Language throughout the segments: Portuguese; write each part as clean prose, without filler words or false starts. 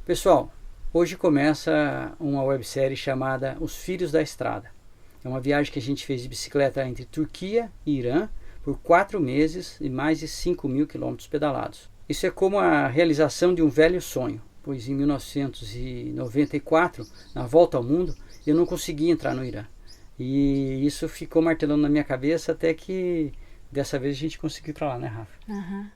Pessoal, hoje começa uma websérie chamada Os Filhos da Estrada. É uma viagem que a gente fez de bicicleta entre Turquia e Irã por 4 meses e mais de 5.000 quilômetros pedalados. Isso é como a realização de um velho sonho, pois em 1994, na volta ao mundo, eu não consegui entrar no Irã. E isso ficou martelando na minha cabeça até que dessa vez a gente conseguiu ir para lá, né, Rafa? Uhum.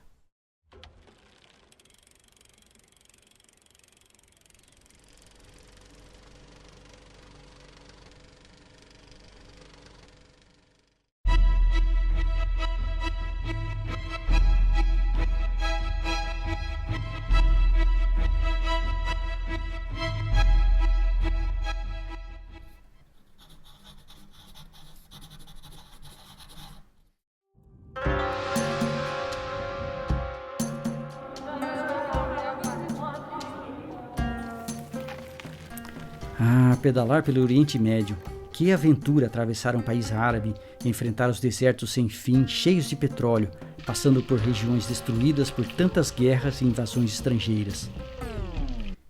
Pedalar pelo Oriente Médio. Que aventura atravessar um país árabe, enfrentar os desertos sem fim, cheios de petróleo, passando por regiões destruídas por tantas guerras e invasões estrangeiras.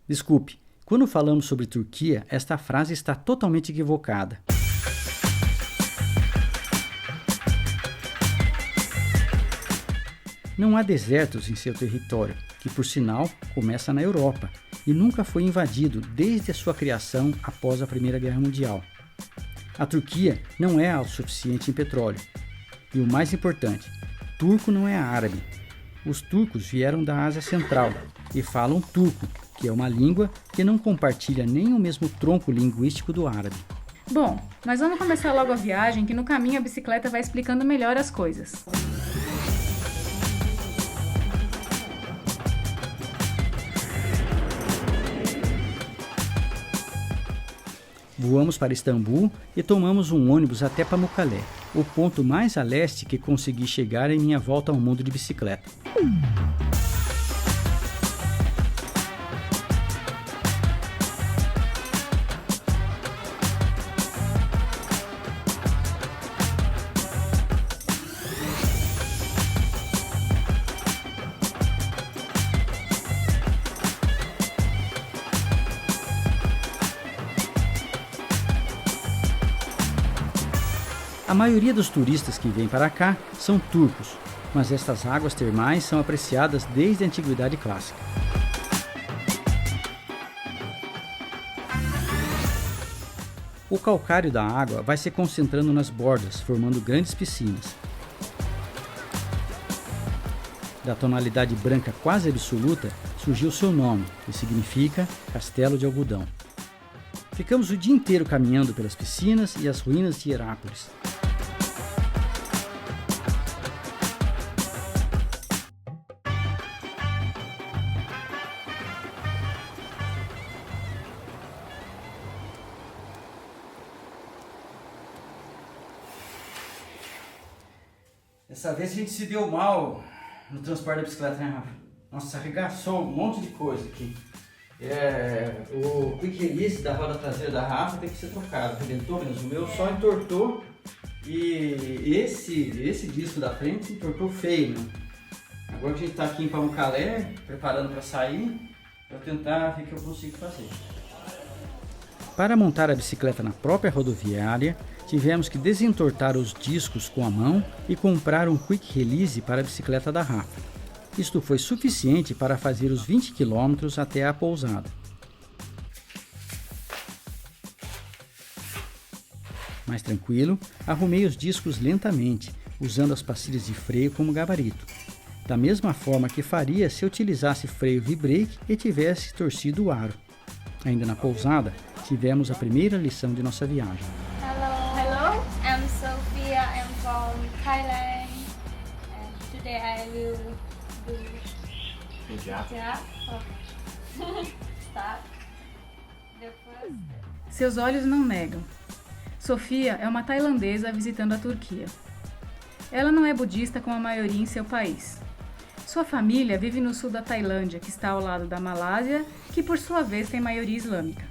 Desculpe, quando falamos sobre Turquia, esta frase está totalmente equivocada. Não há desertos em seu território, que por sinal começa na Europa e nunca foi invadido desde a sua criação após a Primeira Guerra Mundial. A Turquia não é autossuficiente em petróleo. E o mais importante, turco não é árabe. Os turcos vieram da Ásia Central e falam turco, que é uma língua que não compartilha nem o mesmo tronco linguístico do árabe. Bom, mas vamos começar logo a viagem, que no caminho a bicicleta vai explicando melhor as coisas. Voamos para Istambul e tomamos um ônibus até Pamukkale, o ponto mais a leste que consegui chegar em minha volta ao mundo de bicicleta. A maioria dos turistas que vêm para cá são turcos, mas estas águas termais são apreciadas desde a antiguidade clássica. O calcário da água vai se concentrando nas bordas, formando grandes piscinas. Da tonalidade branca quase absoluta surgiu seu nome, que significa Castelo de Algodão. Ficamos o dia inteiro caminhando pelas piscinas e as ruínas de Herápolis. Dessa vez a gente se deu mal no transporte da bicicleta, né, Rafa? Nossa, arregaçou um monte de coisa aqui. O quick release da roda traseira da Rafa tem que ser trocado, arrebentou mesmo. O meu só entortou e esse disco da frente entortou feio, né? Agora que a gente está aqui em Pamukkale, preparando para sair, para tentar ver o que eu consigo fazer. Para montar a bicicleta na própria rodoviária, tivemos que desentortar os discos com a mão e comprar um quick release para a bicicleta da Rafa. Isto foi suficiente para fazer os 20 km até a pousada. Mais tranquilo, arrumei os discos lentamente, usando as pastilhas de freio como gabarito, da mesma forma que faria se utilizasse freio V-brake e tivesse torcido o aro. Ainda na pousada, tivemos a primeira lição de nossa viagem. Hello, I'm Sophia, I'm from Thailand, and today I will do hijab. Start. The first. Seus olhos não negam. Sofia é uma tailandesa visitando a Turquia. Ela não é budista como a maioria em seu país. Sua família vive no sul da Tailândia, que está ao lado da Malásia, que por sua vez tem maioria islâmica.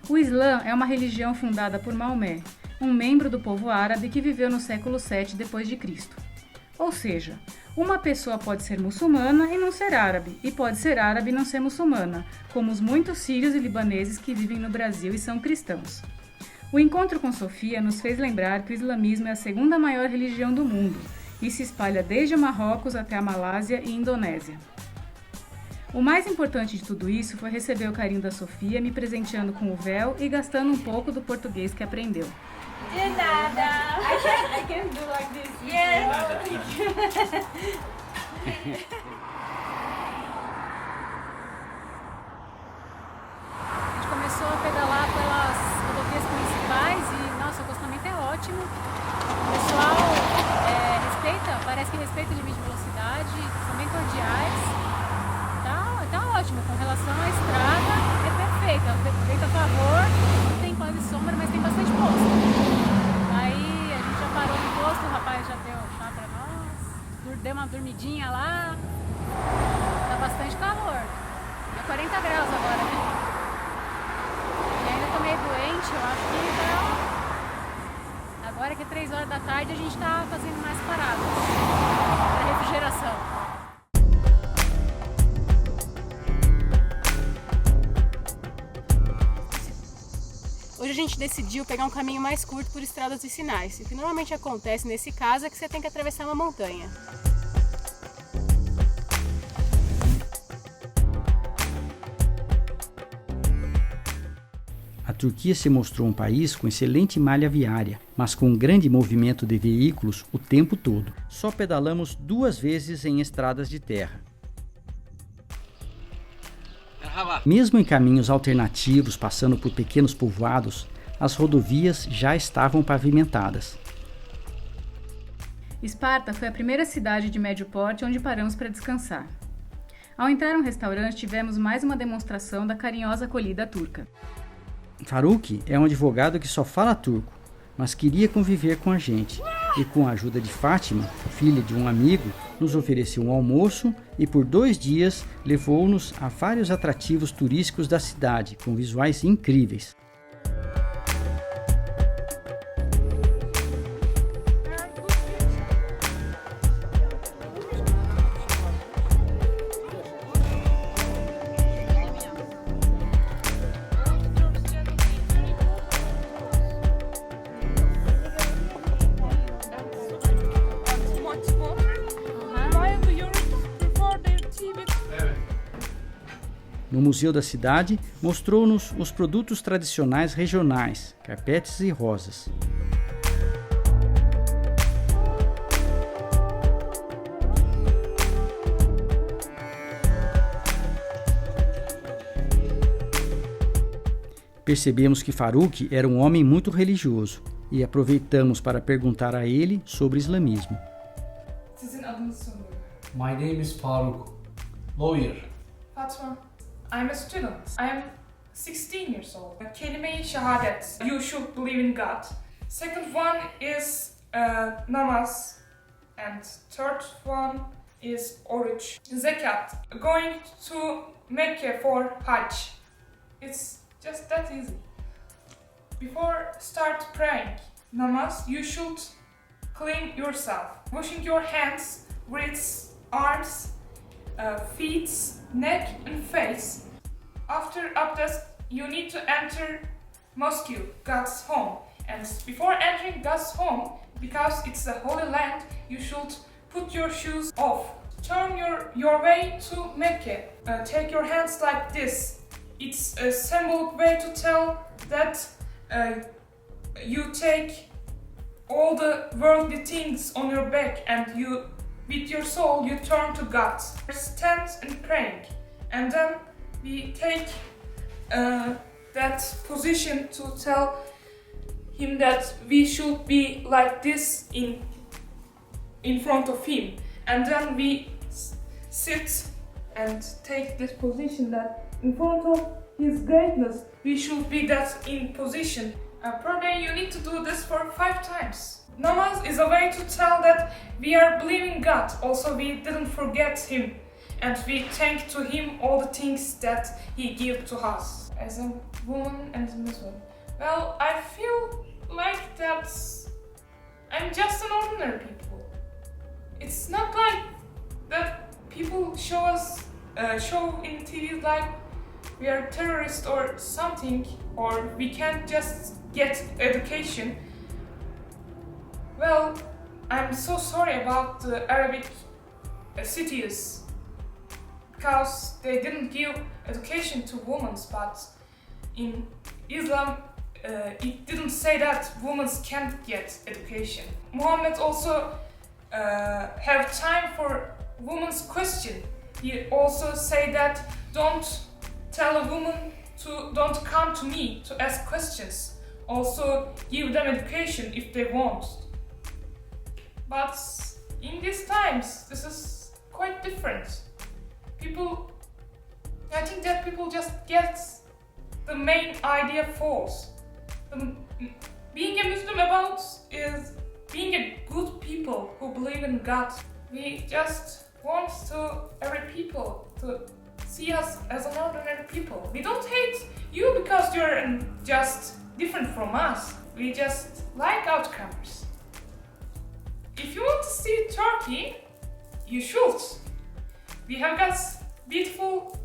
O Islã é uma religião fundada por Maomé, um membro do povo árabe que viveu no século VII d.C. Ou seja, Uma pessoa pode ser muçulmana e não ser árabe, e pode ser árabe e não ser muçulmana, como os muitos sírios e libaneses que vivem no Brasil e são cristãos. O encontro com Sofia nos fez lembrar que o islamismo é a segunda maior religião do mundo e se espalha desde o Marrocos até a Malásia e Indonésia. O mais importante de tudo isso foi receber o carinho da Sofia, me presenteando com o véu e gastando um pouco do português que aprendeu. De nada. I can do like this. Yes. A gente começou a pedalar pelas rodovias principais e, nossa, o acostamento é ótimo. O pessoal parece que respeita o limite de velocidade, são bem cordiais. Tá ótimo, com relação à estrada é perfeita, feita a favor, não tem quase sombra, mas tem bastante posto. Aí a gente já parou no posto, o rapaz já deu chá pra nós, deu uma dormidinha lá, tá bastante calor, é 40 graus agora, né? E ainda tô meio doente, eu acho que agora que é 3 horas da tarde a gente tá fazendo mais paradas para refrigeração. Hoje a gente decidiu pegar um caminho mais curto por estradas vicinais. O que normalmente acontece nesse caso é que você tem que atravessar uma montanha. A Turquia se mostrou um país com excelente malha viária, mas com um grande movimento de veículos o tempo todo. Só pedalamos 2 vezes em estradas de terra. Mesmo em caminhos alternativos, passando por pequenos povoados, as rodovias já estavam pavimentadas. Esparta foi a primeira cidade de médio porte onde paramos para descansar. Ao entrar no restaurante, tivemos mais uma demonstração da carinhosa acolhida turca. Faruk é um advogado que só fala turco, mas queria conviver com a gente. E com a ajuda de Fátima, filha de um amigo, nos ofereceu um almoço e por 2 dias levou-nos a vários atrativos turísticos da cidade, com visuais incríveis. No Museu da Cidade, mostrou-nos os produtos tradicionais regionais, carpetes e rosas. Percebemos que Faruk era um homem muito religioso e aproveitamos para perguntar a ele sobre islamismo. My name is Faruk, lawyer. Fatma, I'm a student. I'm 16 years old. Kelime-i Shahadet. You should believe in God. Second one is namaz. And third one is oruç. Zakat. Going to Mecca for Hajj. It's just that easy. Before start praying namaz, you should clean yourself. Washing your hands, wrists, arms, feet, neck and face. After abdest, you need to enter mosque, God's home. And before entering God's home, because it's a holy land, you should put your shoes off. Turn your way to Mecca. Take your hands like this. It's a symbolic way to tell that you take all the worldly things on your back and you, with your soul, you turn to God. Stand and praying. And then we take that position to tell him that we should be like this in front of him. And then we sit and take this position that in front of his greatness, we should be that in position. Per day you need to do this for 5 times. Namaz is a way to tell that we are believing God. Also we didn't forget him. And we thank to him all the things that he gave to us. As a woman and a Muslim. Well, I feel like that I'm just an ordinary people. It's not like that people show in TV like we are terrorists or something, or we can't just get education. Well, I'm so sorry about the Arabic cities because they didn't give education to women, but in Islam it didn't say that women can't get education. Muhammad also have time for women's question. He also say that don't tell a woman to don't come to me to ask questions. Also give them education if they want. But in these times, this is quite different. I think that people just get the main idea false. Being a Muslim about is being a good people who believe in God. We just want to every people to see us as an ordinary people. We don't hate you because you're just different from us. We just like outcomers. If you want to see Turkey, you should. We have got beautiful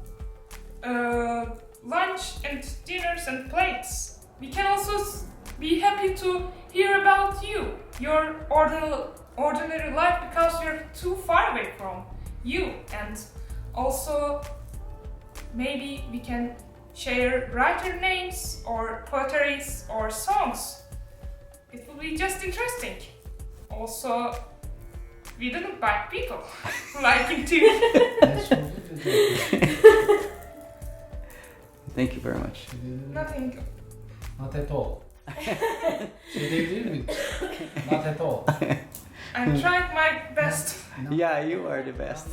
lunch and dinners and plates. We can also be happy to hear about you, your ordinary life, because you're too far away from you. And also maybe we can share writer names or poetries or songs. It will be just interesting. Also, we didn't bite people like in TV. Thank you very much. Nothing. Not at all. Söyleyebilir miyim? Not at all. I'm trying my best. Yeah, you are the best.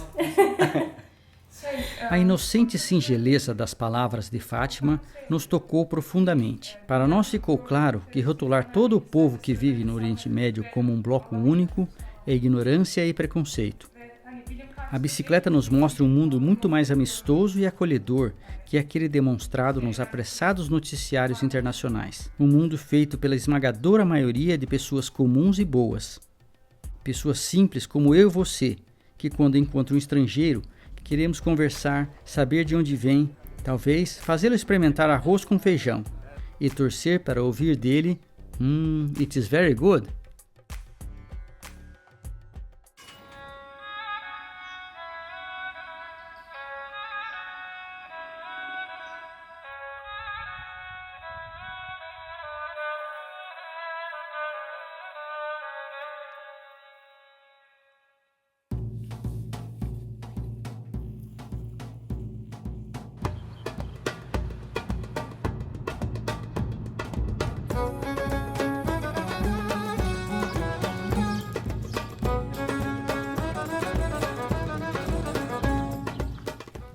A inocente singeleza das palavras de Fátima nos tocou profundamente. Para nós ficou claro que rotular todo o povo que vive no Oriente Médio como um bloco único é ignorância e preconceito. A bicicleta nos mostra um mundo muito mais amistoso e acolhedor que aquele demonstrado nos apressados noticiários internacionais. Um mundo feito pela esmagadora maioria de pessoas comuns e boas. Pessoas simples como eu e você, que quando encontram um estrangeiro, queremos conversar, saber de onde vem, talvez fazê-lo experimentar arroz com feijão e torcer para ouvir dele, it is very good.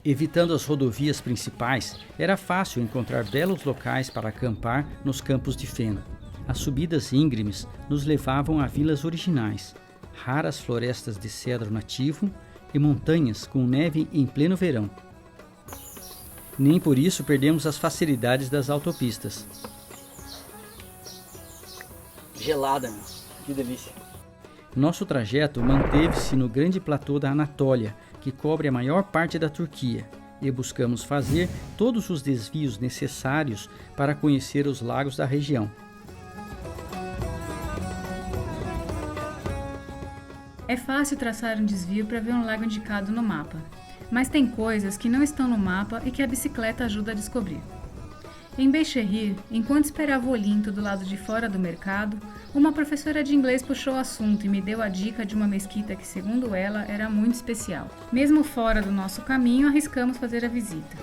Evitando as rodovias principais, era fácil encontrar belos locais para acampar nos campos de feno. As subidas íngremes nos levavam a vilas originais, raras florestas de cedro nativo e montanhas com neve em pleno verão. Nem por isso perdemos as facilidades das autopistas. Gelada, que delícia. Nosso trajeto manteve-se no grande platô da Anatólia, que cobre a maior parte da Turquia, e buscamos fazer todos os desvios necessários para conhecer os lagos da região. É fácil traçar um desvio para ver um lago indicado no mapa, mas tem coisas que não estão no mapa e que a bicicleta ajuda a descobrir. Em Beyşehir, enquanto esperava o Olinto do lado de fora do mercado, uma professora de inglês puxou o assunto e me deu a dica de uma mesquita que, segundo ela, era muito especial. Mesmo fora do nosso caminho, arriscamos fazer a visita.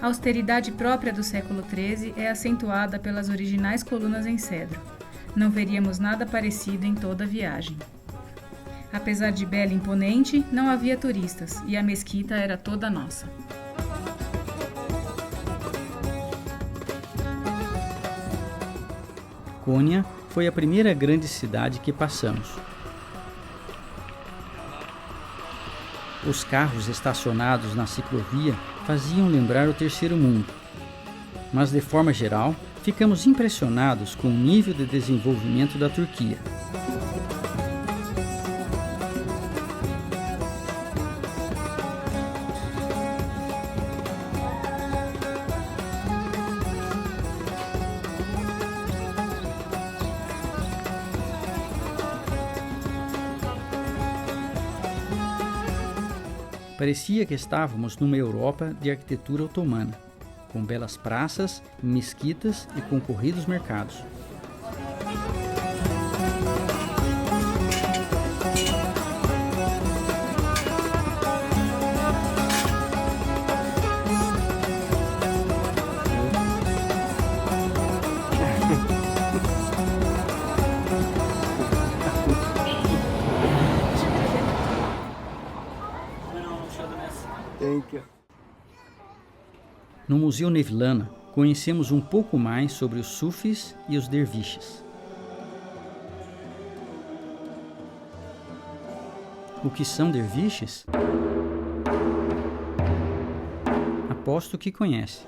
A austeridade própria do século XIII é acentuada pelas originais colunas em cedro. Não veríamos nada parecido em toda a viagem. Apesar de bela e imponente, não havia turistas e a mesquita era toda nossa. Konya foi a primeira grande cidade que passamos. Os carros estacionados na ciclovia faziam lembrar o terceiro mundo. Mas, de forma geral, ficamos impressionados com o nível de desenvolvimento da Turquia. Parecia que estávamos numa Europa de arquitetura otomana, com belas praças, mesquitas e concorridos mercados. No Museu Nevlana, conhecemos um pouco mais sobre os sufis e os derviches. O que são derviches? Aposto que conhece.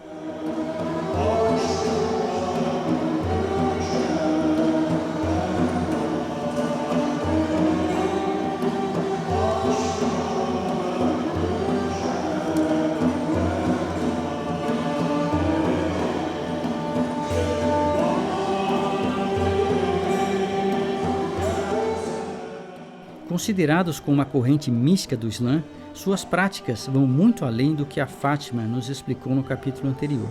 Considerados como uma corrente mística do Islã, suas práticas vão muito além do que a Fátima nos explicou no capítulo anterior.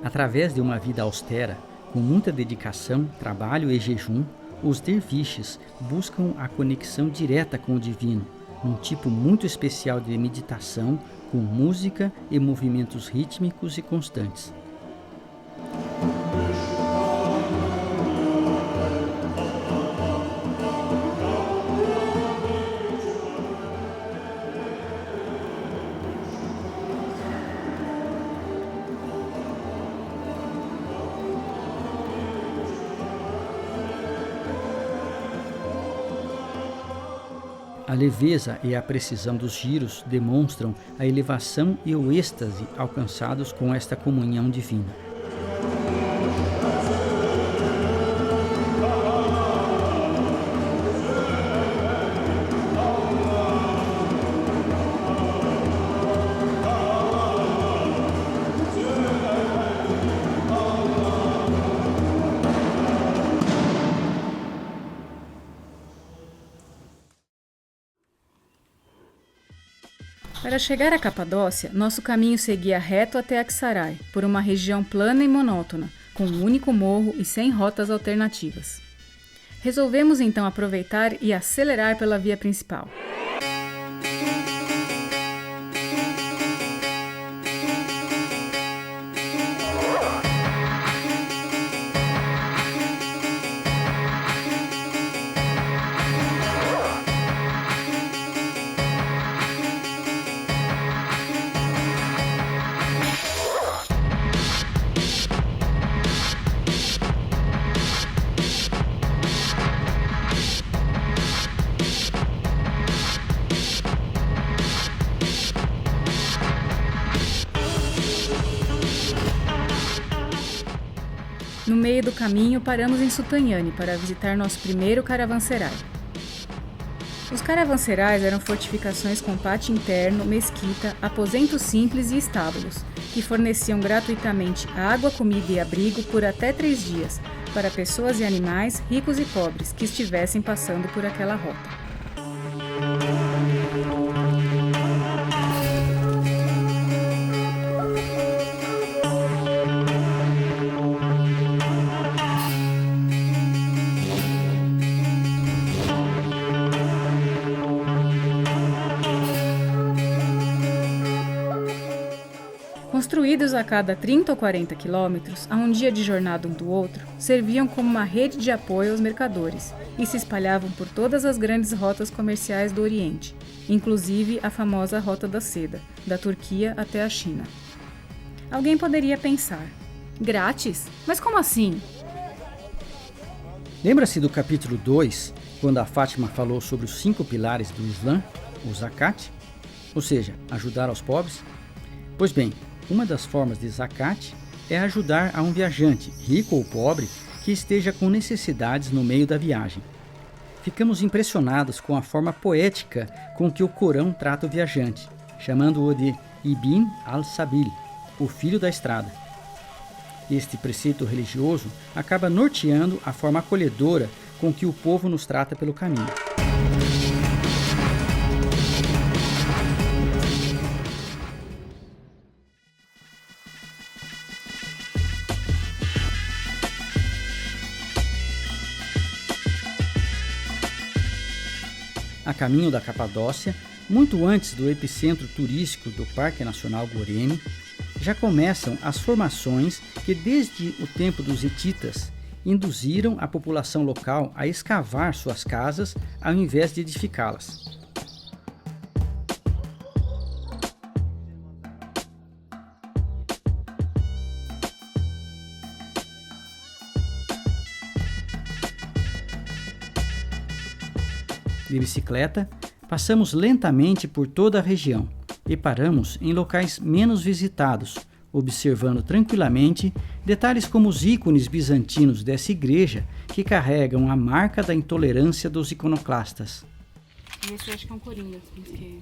Através de uma vida austera, com muita dedicação, trabalho e jejum, os derviches buscam a conexão direta com o divino, num tipo muito especial de meditação, com música e movimentos rítmicos e constantes. A leveza e a precisão dos giros demonstram a elevação e o êxtase alcançados com esta comunhão divina. Para chegar à Capadócia, nosso caminho seguia reto até Aksaray, por uma região plana e monótona, com um único morro e sem rotas alternativas. Resolvemos então aproveitar e acelerar pela via principal. No meio do caminho, paramos em Sultanhani para visitar nosso primeiro caravanserai. Os caravanserais eram fortificações com pátio interno, mesquita, aposentos simples e estábulos, que forneciam gratuitamente água, comida e abrigo por até 3 dias, para pessoas e animais, ricos e pobres, que estivessem passando por aquela rota. Construídos a cada 30 ou 40 quilômetros, a um dia de jornada um do outro, serviam como uma rede de apoio aos mercadores e se espalhavam por todas as grandes rotas comerciais do Oriente, inclusive a famosa Rota da Seda, da Turquia até a China. Alguém poderia pensar, grátis? Mas como assim? Lembra-se do capítulo 2, quando a Fátima falou sobre os 5 pilares do Islã, o Zakat? ou seja, ajudar aos pobres? Pois bem, uma das formas de zakat é ajudar a um viajante, rico ou pobre, que esteja com necessidades no meio da viagem. Ficamos impressionados com a forma poética com que o Corão trata o viajante, chamando-o de Ibn al-Sabil, o filho da estrada. Este preceito religioso acaba norteando a forma acolhedora com que o povo nos trata pelo caminho. A caminho da Capadócia, muito antes do epicentro turístico do Parque Nacional Goreme, já começam as formações que desde o tempo dos hititas induziram a população local a escavar suas casas ao invés de edificá-las. De bicicleta, passamos lentamente por toda a região e paramos em locais menos visitados, observando tranquilamente detalhes como os ícones bizantinos dessa igreja que carregam a marca da intolerância dos iconoclastas. Esse eu acho que é um coringa, porque,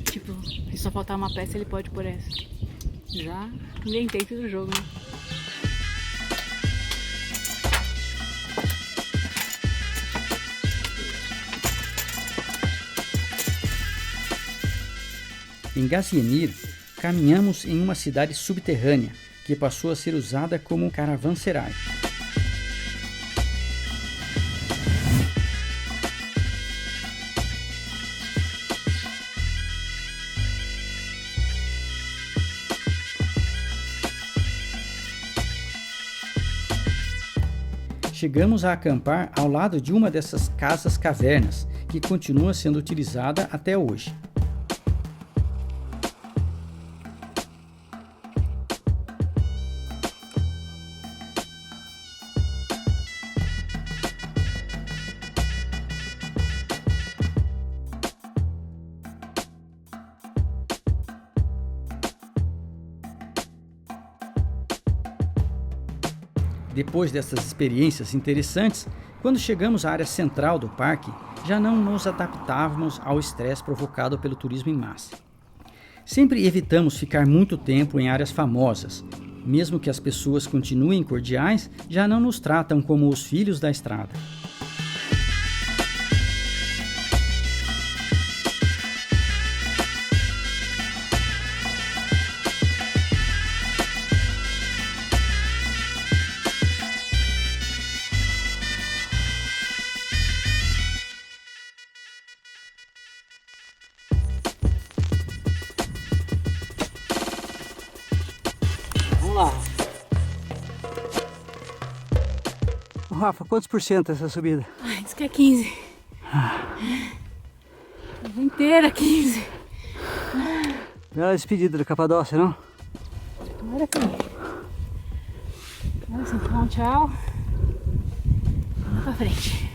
tipo, se só faltar uma peça ele pode pôr essa. Já inventei tudo o jogo, né? Em Gaziemir, caminhamos em uma cidade subterrânea que passou a ser usada como caravanserai. Chegamos a acampar ao lado de uma dessas casas-cavernas, que continua sendo utilizada até hoje. Depois dessas experiências interessantes, quando chegamos à área central do parque, já não nos adaptávamos ao estresse provocado pelo turismo em massa. Sempre evitamos ficar muito tempo em áreas famosas. Mesmo que as pessoas continuem cordiais, já não nos tratam como os filhos da estrada. Vamos lá. Rafa, quantos por cento essa subida? Ai, diz que é 15. Inteira 15. Bela despedida da Capadócia, não? Agora sim. Agora sim, então tchau. Vamos pra frente.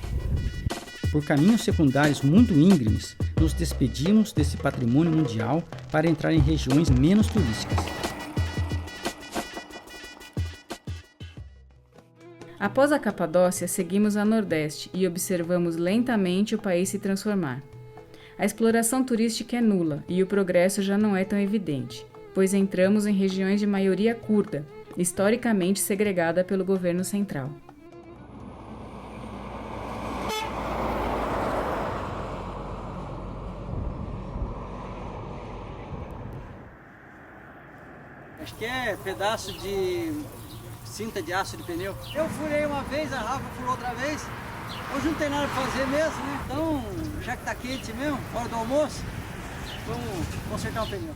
Por caminhos secundários muito íngremes, nos despedimos desse patrimônio mundial para entrar em regiões menos turísticas. Após a Capadócia, seguimos a nordeste e observamos lentamente o país se transformar. A exploração turística é nula e o progresso já não é tão evidente, pois entramos em regiões de maioria curda, historicamente segregada pelo governo central. Acho que é pedaço de cinta de aço de pneu. Eu furei uma vez, a Rafa furou outra vez. Hoje não tem nada para fazer mesmo, né? Então, já que tá quente mesmo, hora do almoço, vamos consertar um pneu.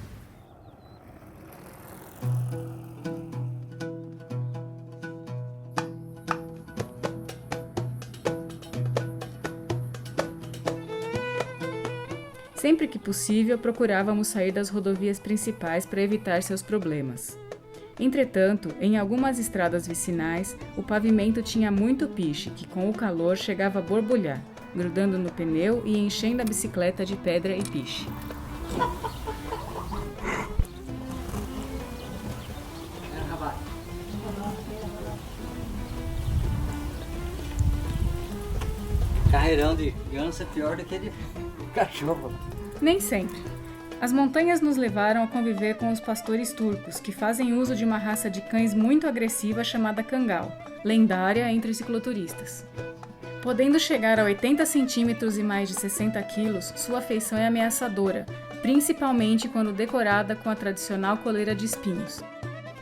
Sempre que possível, procurávamos sair das rodovias principais para evitar seus problemas. Entretanto, em algumas estradas vicinais, o pavimento tinha muito piche, que com o calor chegava a borbulhar, grudando no pneu e enchendo a bicicleta de pedra e piche. Carreirão de ganso é pior do que de cachorro. Nem sempre. As montanhas nos levaram a conviver com os pastores turcos, que fazem uso de uma raça de cães muito agressiva chamada Kangal, lendária entre os cicloturistas. Podendo chegar a 80 centímetros e mais de 60 quilos, sua feição é ameaçadora, principalmente quando decorada com a tradicional coleira de espinhos.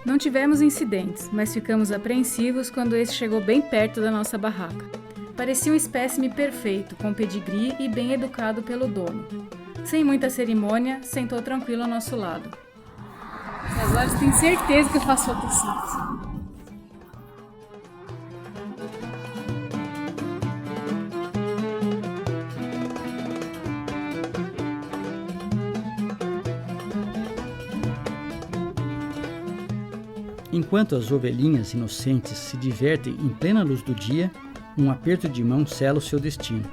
Não tivemos incidentes, mas ficamos apreensivos quando esse chegou bem perto da nossa barraca. Parecia um espécime perfeito, com pedigree e bem educado pelo dono. Sem muita cerimônia, sentou tranquilo ao nosso lado. Agora você tem certeza que eu faço fotosíntese. Enquanto as ovelhinhas inocentes se divertem em plena luz do dia, um aperto de mão sela o seu destino.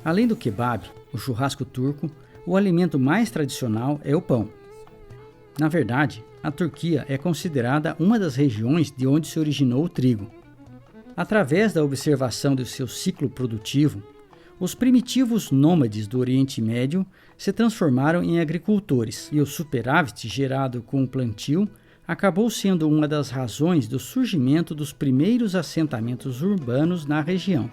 Além do kebab, o churrasco turco, o alimento mais tradicional é o pão. Na verdade, a Turquia é considerada uma das regiões de onde se originou o trigo. Através da observação do seu ciclo produtivo, os primitivos nômades do Oriente Médio se transformaram em agricultores e o superávit gerado com o plantio acabou sendo uma das razões do surgimento dos primeiros assentamentos urbanos na região.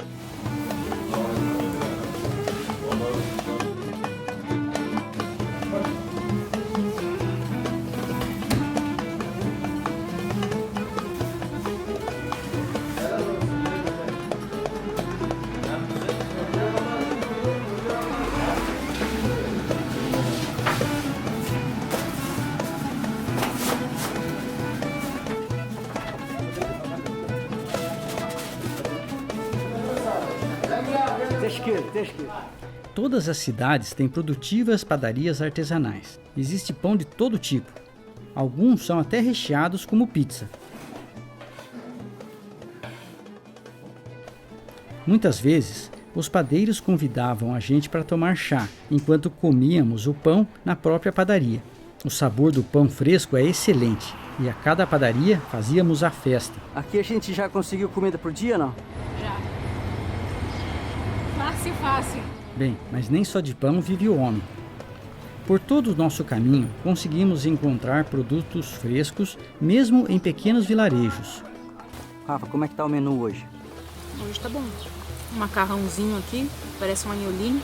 Todas as cidades têm produtivas padarias artesanais. Existe pão de todo tipo. Alguns são até recheados como pizza. Muitas vezes, os padeiros convidavam a gente para tomar chá, enquanto comíamos o pão na própria padaria. O sabor do pão fresco é excelente, e a cada padaria fazíamos a festa. Aqui a gente já conseguiu comida por dia, não? Já. Fácil. Bem, mas nem só de pão vive o homem. Por todo o nosso caminho, conseguimos encontrar produtos frescos, mesmo em pequenos vilarejos. Rafa, como é que tá o menu hoje? Hoje tá bom. Um macarrãozinho aqui, parece um agnoline,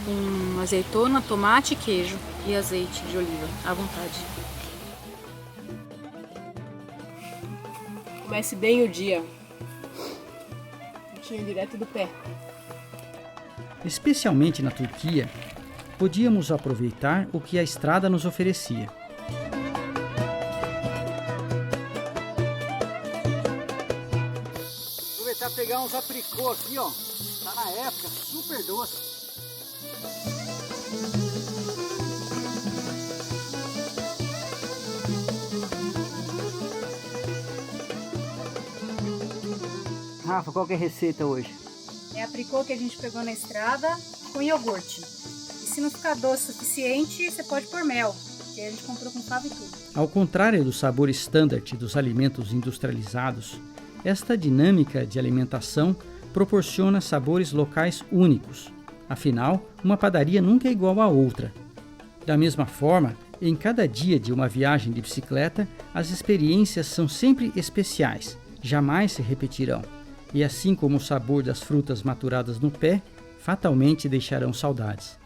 com azeitona, tomate e queijo. E azeite de oliva, à vontade. Comece bem o dia. Tinha direto do pé. Especialmente na Turquia, podíamos aproveitar o que a estrada nos oferecia. Aproveitar e pegar uns apricô aqui, ó. Tá na época, super doce. Rafa, qual que é a receita hoje? É apricô que a gente pegou na estrada com iogurte. E se não ficar doce o suficiente, você pode pôr mel, que a gente comprou com fava e tudo. Ao contrário do sabor standard dos alimentos industrializados, esta dinâmica de alimentação proporciona sabores locais únicos. Afinal, uma padaria nunca é igual à outra. Da mesma forma, em cada dia de uma viagem de bicicleta, as experiências são sempre especiais, jamais se repetirão. E assim como o sabor das frutas maturadas no pé, fatalmente deixarão saudades.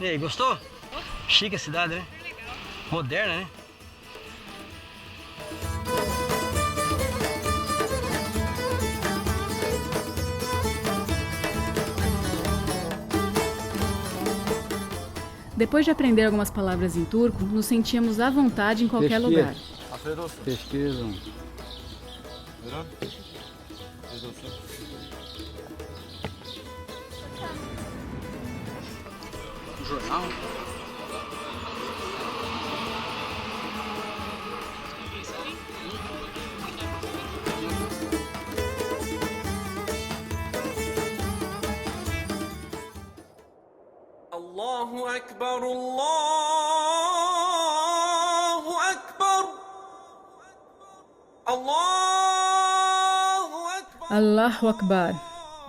E aí, gostou? Chique a cidade, né? Moderna, né? Depois de aprender algumas palavras em turco, nos sentíamos à vontade em qualquer lugar. Pesquisa. Jornal. Allahu Akbar, Allahu Akbar, Allahu Akbar. Allahu Akbar.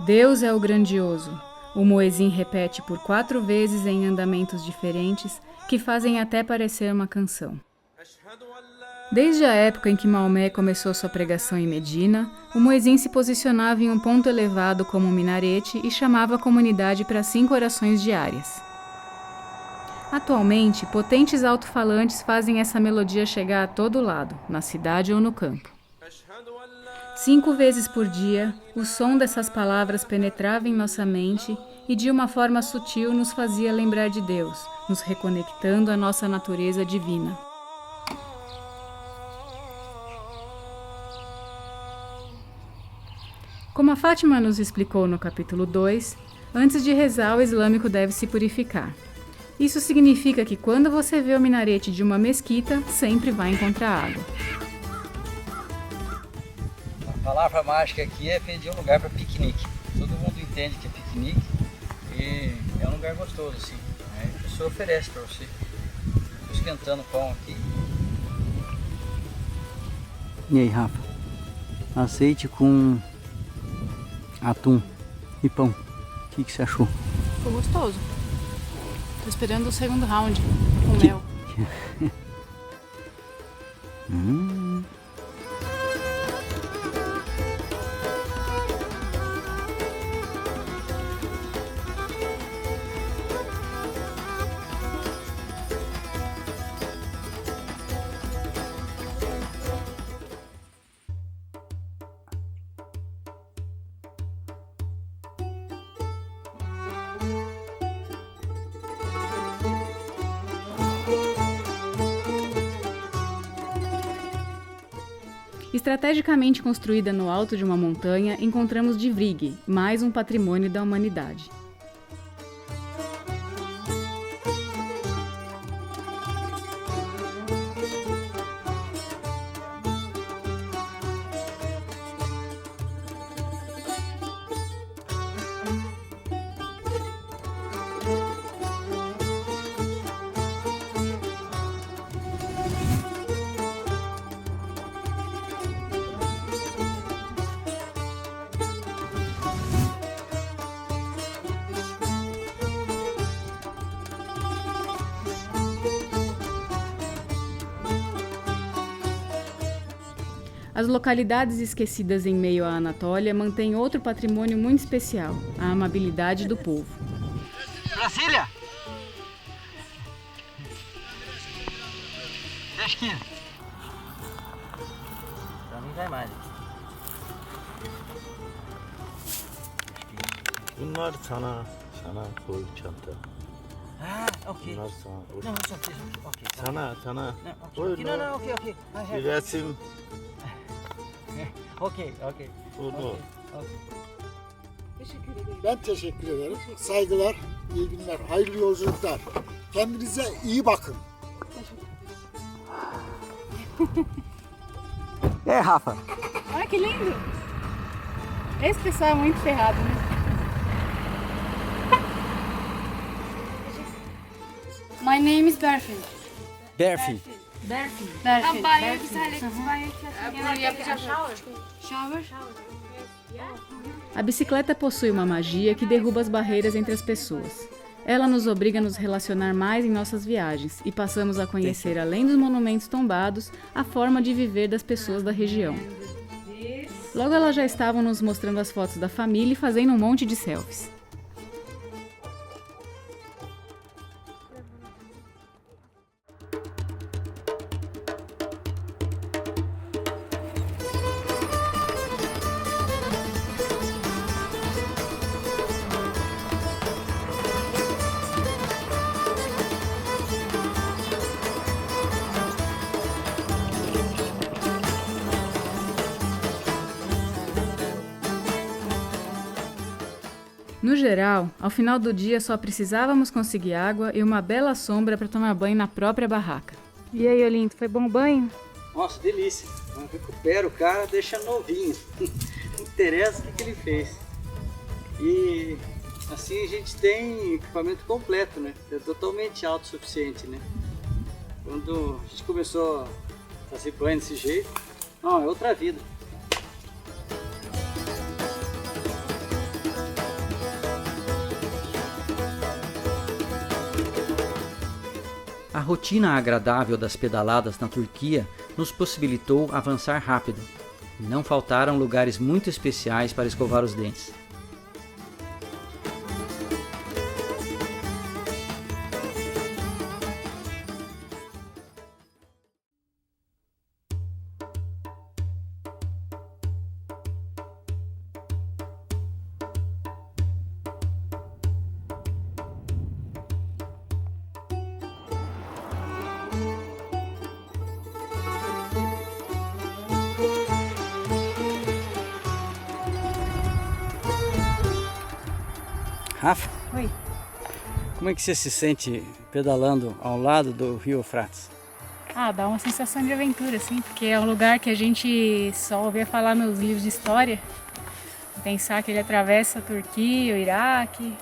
Deus é o grandioso. O muezim repete por 4 vezes em andamentos diferentes que fazem até parecer uma canção. Desde a época em que Maomé começou sua pregação em Medina, o muezim se posicionava em um ponto elevado como um minarete e chamava a comunidade para 5 orações diárias. Atualmente, potentes alto-falantes fazem essa melodia chegar a todo lado, na cidade ou no campo. 5 vezes por dia, o som dessas palavras penetrava em nossa mente e de uma forma sutil nos fazia lembrar de Deus, nos reconectando à nossa natureza divina. Como a Fátima nos explicou no capítulo 2, antes de rezar o islâmico deve se purificar. Isso significa que quando você vê o minarete de uma mesquita, sempre vai encontrar água. A palavra mágica aqui é pedir um lugar para piquenique. Todo mundo entende que é piquenique e é um lugar gostoso, assim. Aí a pessoa oferece para você. Estou esquentando o pão aqui. E aí, Rafa? Azeite com atum e pão. O que você achou? Ficou gostoso. Tô esperando o segundo round com mel. Estrategicamente construída no alto de uma montanha, encontramos Divrig, mais um patrimônio da humanidade. As localidades esquecidas em meio à Anatólia mantêm outro patrimônio muito especial, a amabilidade do povo. Brasília! Acho que pra mim vai mais. Bunlar sana koy çanta. Ah, ok. Bunlar sana. Não, it's okay. Ok. Sana. Não, Koy, ok. Não, ok. I have. Bir resim. Ok. Bunu. Ben teşekkür ederim. Saygılar, iyi günler, hayırlı yolculuklar. Kendinize iyi bakın. É, Rafa. Olha que lindo! Esse pessoal é muito ferrado, né? My name is Berfin. Berfin. Berfin. Berfin. Shower. A bicicleta possui uma magia que derruba as barreiras entre as pessoas. Ela nos obriga a nos relacionar mais em nossas viagens e passamos a conhecer, além dos monumentos tombados, a forma de viver das pessoas da região. Logo elas já estavam nos mostrando as fotos da família e fazendo um monte de selfies. No geral, ao final do dia só precisávamos conseguir água e uma bela sombra para tomar banho na própria barraca. E aí, Olinto, foi bom banho? Nossa, delícia. Recupera o cara, deixa novinho. Não interessa o que ele fez. E assim a gente tem equipamento completo, né? É totalmente autossuficiente, né? Quando a gente começou a fazer banho desse jeito, não, é outra vida. A rotina agradável das pedaladas na Turquia nos possibilitou avançar rápido. E não faltaram lugares muito especiais para escovar os dentes. Rafa, Oi. como é que você se sente pedalando ao lado do Rio Eufrates? Ah, dá uma sensação de aventura, assim, porque é um lugar que a gente só ouvia falar nos livros de história. Pensar que ele atravessa a Turquia, o Iraque,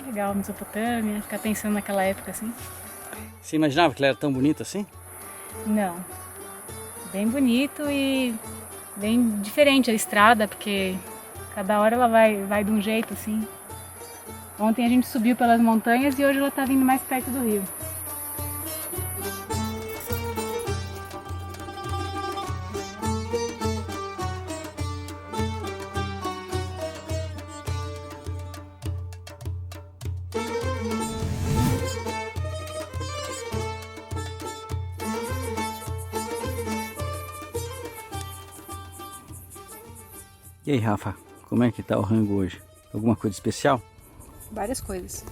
legal, a Mesopotâmia, ficar pensando naquela época, assim. Você imaginava que ele era tão bonito assim? Não. Bem bonito e bem diferente a estrada, porque cada hora ela vai de um jeito, assim. Ontem a gente subiu pelas montanhas e hoje ela está vindo mais perto do rio. E aí, Rafa, como é que tá o rango hoje? Alguma coisa especial? Várias coisas.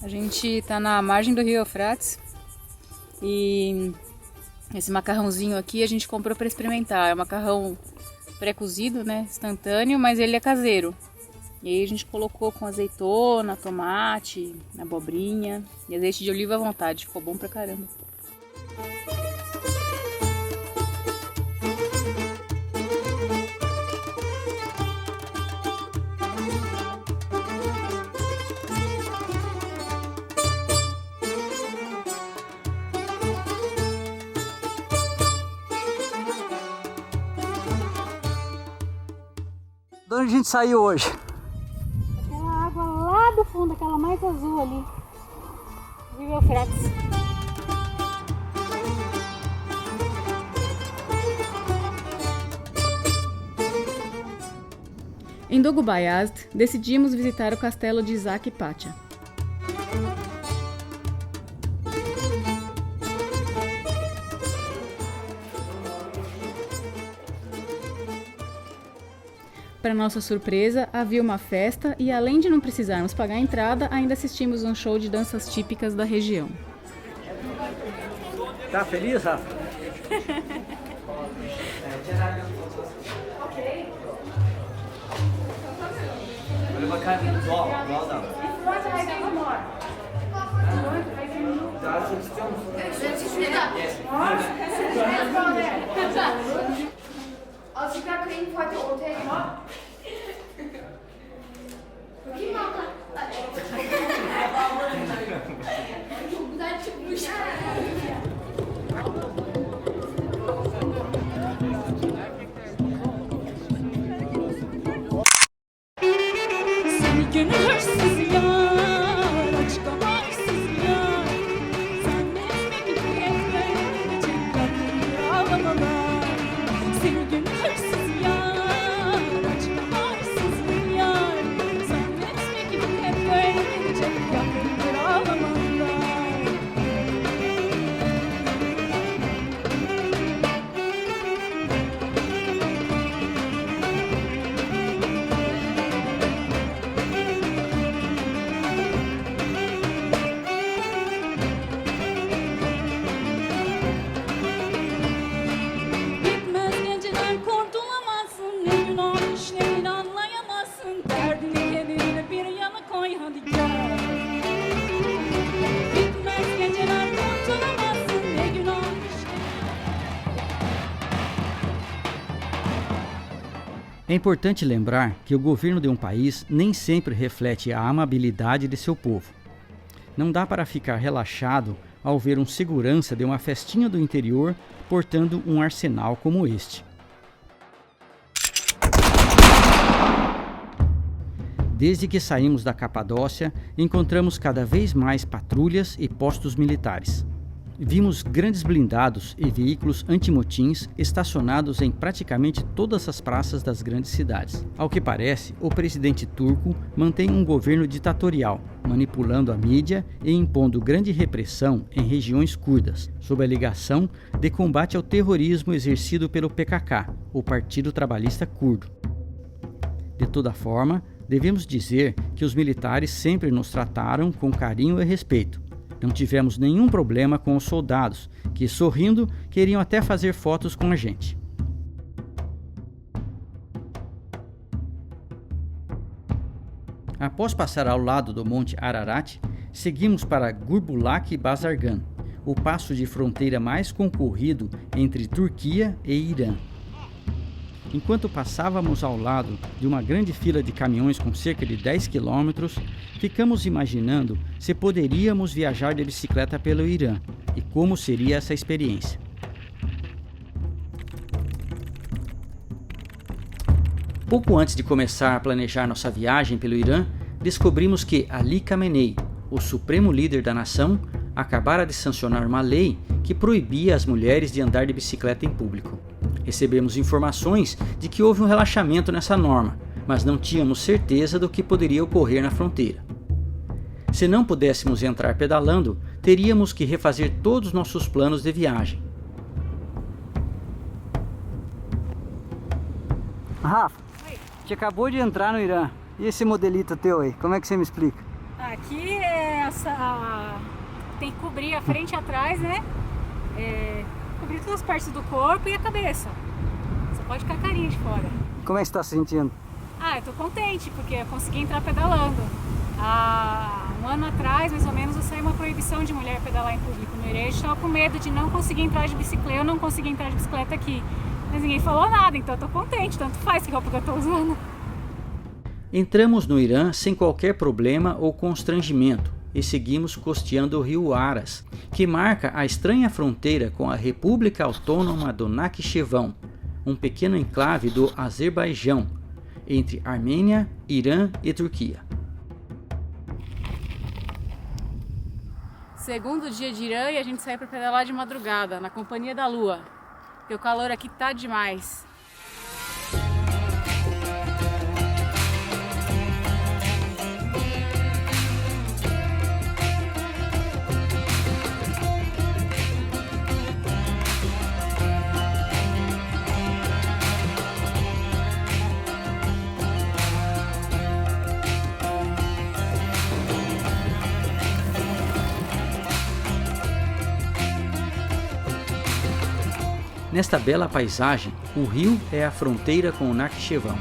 A gente tá na margem do Rio Eufrates e esse macarrãozinho aqui a gente comprou para experimentar. É um macarrão pré-cozido, né, instantâneo, mas ele é caseiro. E aí a gente colocou com azeitona, tomate, abobrinha e azeite de oliva à vontade. Ficou bom pra caramba. De onde a gente saiu hoje? Aquela água lá do fundo, aquela mais azul ali. Rio Eufrates. Em Dolgobayazd, decidimos visitar o castelo de Izaki Pacha. Para nossa surpresa, havia uma festa e, além de não precisarmos pagar a entrada, ainda assistimos um show de danças típicas da região. Tá feliz, Rafa? Azıcık kıyım Fatih ortaya gel. Bakayım mı abla? Çok güzel çıkmış. Seni gönül hırsız yar, aşk amarsız yar. Zannetme ki bu hep böyle çeklenir ağlamalar. Seni gönül hırsız yar, aşk amarsız yar. Zannetme ki bu hep böyle çeklenir ağlamalar. É importante lembrar que o governo de um país nem sempre reflete a amabilidade de seu povo. Não dá para ficar relaxado ao ver um segurança de uma festinha do interior portando um arsenal como este. Desde que saímos da Capadócia, encontramos cada vez mais patrulhas e postos militares. Vimos grandes blindados e veículos antimotins estacionados em praticamente todas as praças das grandes cidades. Ao que parece, o presidente turco mantém um governo ditatorial, manipulando a mídia e impondo grande repressão em regiões curdas, sob a alegação de combate ao terrorismo exercido pelo PKK, o Partido Trabalhista Curdo. De toda forma, devemos dizer que os militares sempre nos trataram com carinho e respeito. Não tivemos nenhum problema com os soldados, que, sorrindo, queriam até fazer fotos com a gente. Após passar ao lado do Monte Ararat, seguimos para Gurbulak Bazargan, o passo de fronteira mais concorrido entre Turquia e Irã. Enquanto passávamos ao lado de uma grande fila de caminhões com cerca de 10 quilômetros, ficamos imaginando se poderíamos viajar de bicicleta pelo Irã e como seria essa experiência. Pouco antes de começar a planejar nossa viagem pelo Irã, descobrimos que Ali Khamenei, o supremo líder da nação, acabara de sancionar uma lei que proibia as mulheres de andar de bicicleta em público. Recebemos informações de que houve um relaxamento nessa norma, mas não tínhamos certeza do que poderia ocorrer na fronteira. Se não pudéssemos entrar pedalando, teríamos que refazer todos os nossos planos de viagem. Rafa, você acabou de entrar no Irã. E esse modelito teu aí, como é que você me explica? Aqui é tem que cobrir a frente e atrás, né? Cobrir todas as partes do corpo e a cabeça. Só pode ficar a carinha de fora. Como é que você está se sentindo? Eu tô contente, porque eu consegui entrar pedalando. Há um ano atrás, mais ou menos, saiu uma proibição de mulher pedalar em público no Irã. Eu estava com medo de não conseguir entrar de bicicleta, eu não consegui entrar de bicicleta aqui. Mas ninguém falou nada, então eu tô contente, tanto faz que roupa que eu tô usando. Entramos no Irã sem qualquer problema ou constrangimento e seguimos costeando o rio Aras, que marca a estranha fronteira com a República Autônoma do Nakhchevão, um pequeno enclave do Azerbaijão, entre Armênia, Irã e Turquia. Segundo dia de Irã e a gente saiu para pedalar de madrugada, na companhia da lua, porque o calor aqui tá demais. Nesta bela paisagem, o rio é a fronteira com o Nakhchevão.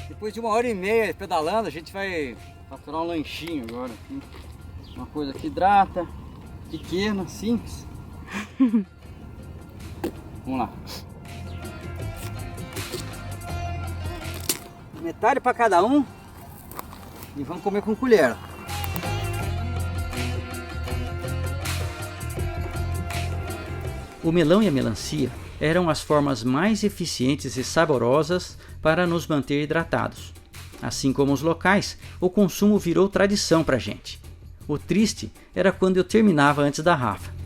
Depois de 1h30 pedalando, a gente vai faturar um lanchinho agora. Uma coisa que hidrata, pequena, simples. Vamos lá. Metade para cada um e vamos comer com colher. O melão e a melancia eram as formas mais eficientes e saborosas para nos manter hidratados. Assim como os locais, o consumo virou tradição para a gente. O triste era quando eu terminava antes da Rafa.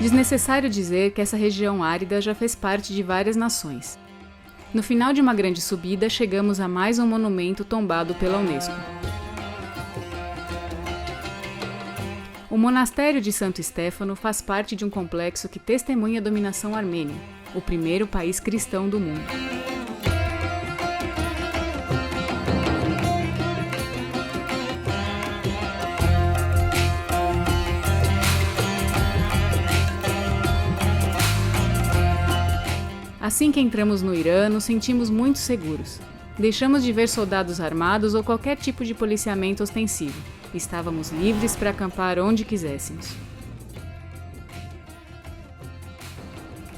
Desnecessário dizer que essa região árida já fez parte de várias nações. No final de uma grande subida, chegamos a mais um monumento tombado pela Unesco. O monastério de Santo Estéfano faz parte de um complexo que testemunha a dominação armênia, o primeiro país cristão do mundo. Assim que entramos no Irã, nos sentimos muito seguros. Deixamos de ver soldados armados ou qualquer tipo de policiamento ostensivo. Estávamos livres para acampar onde quiséssemos.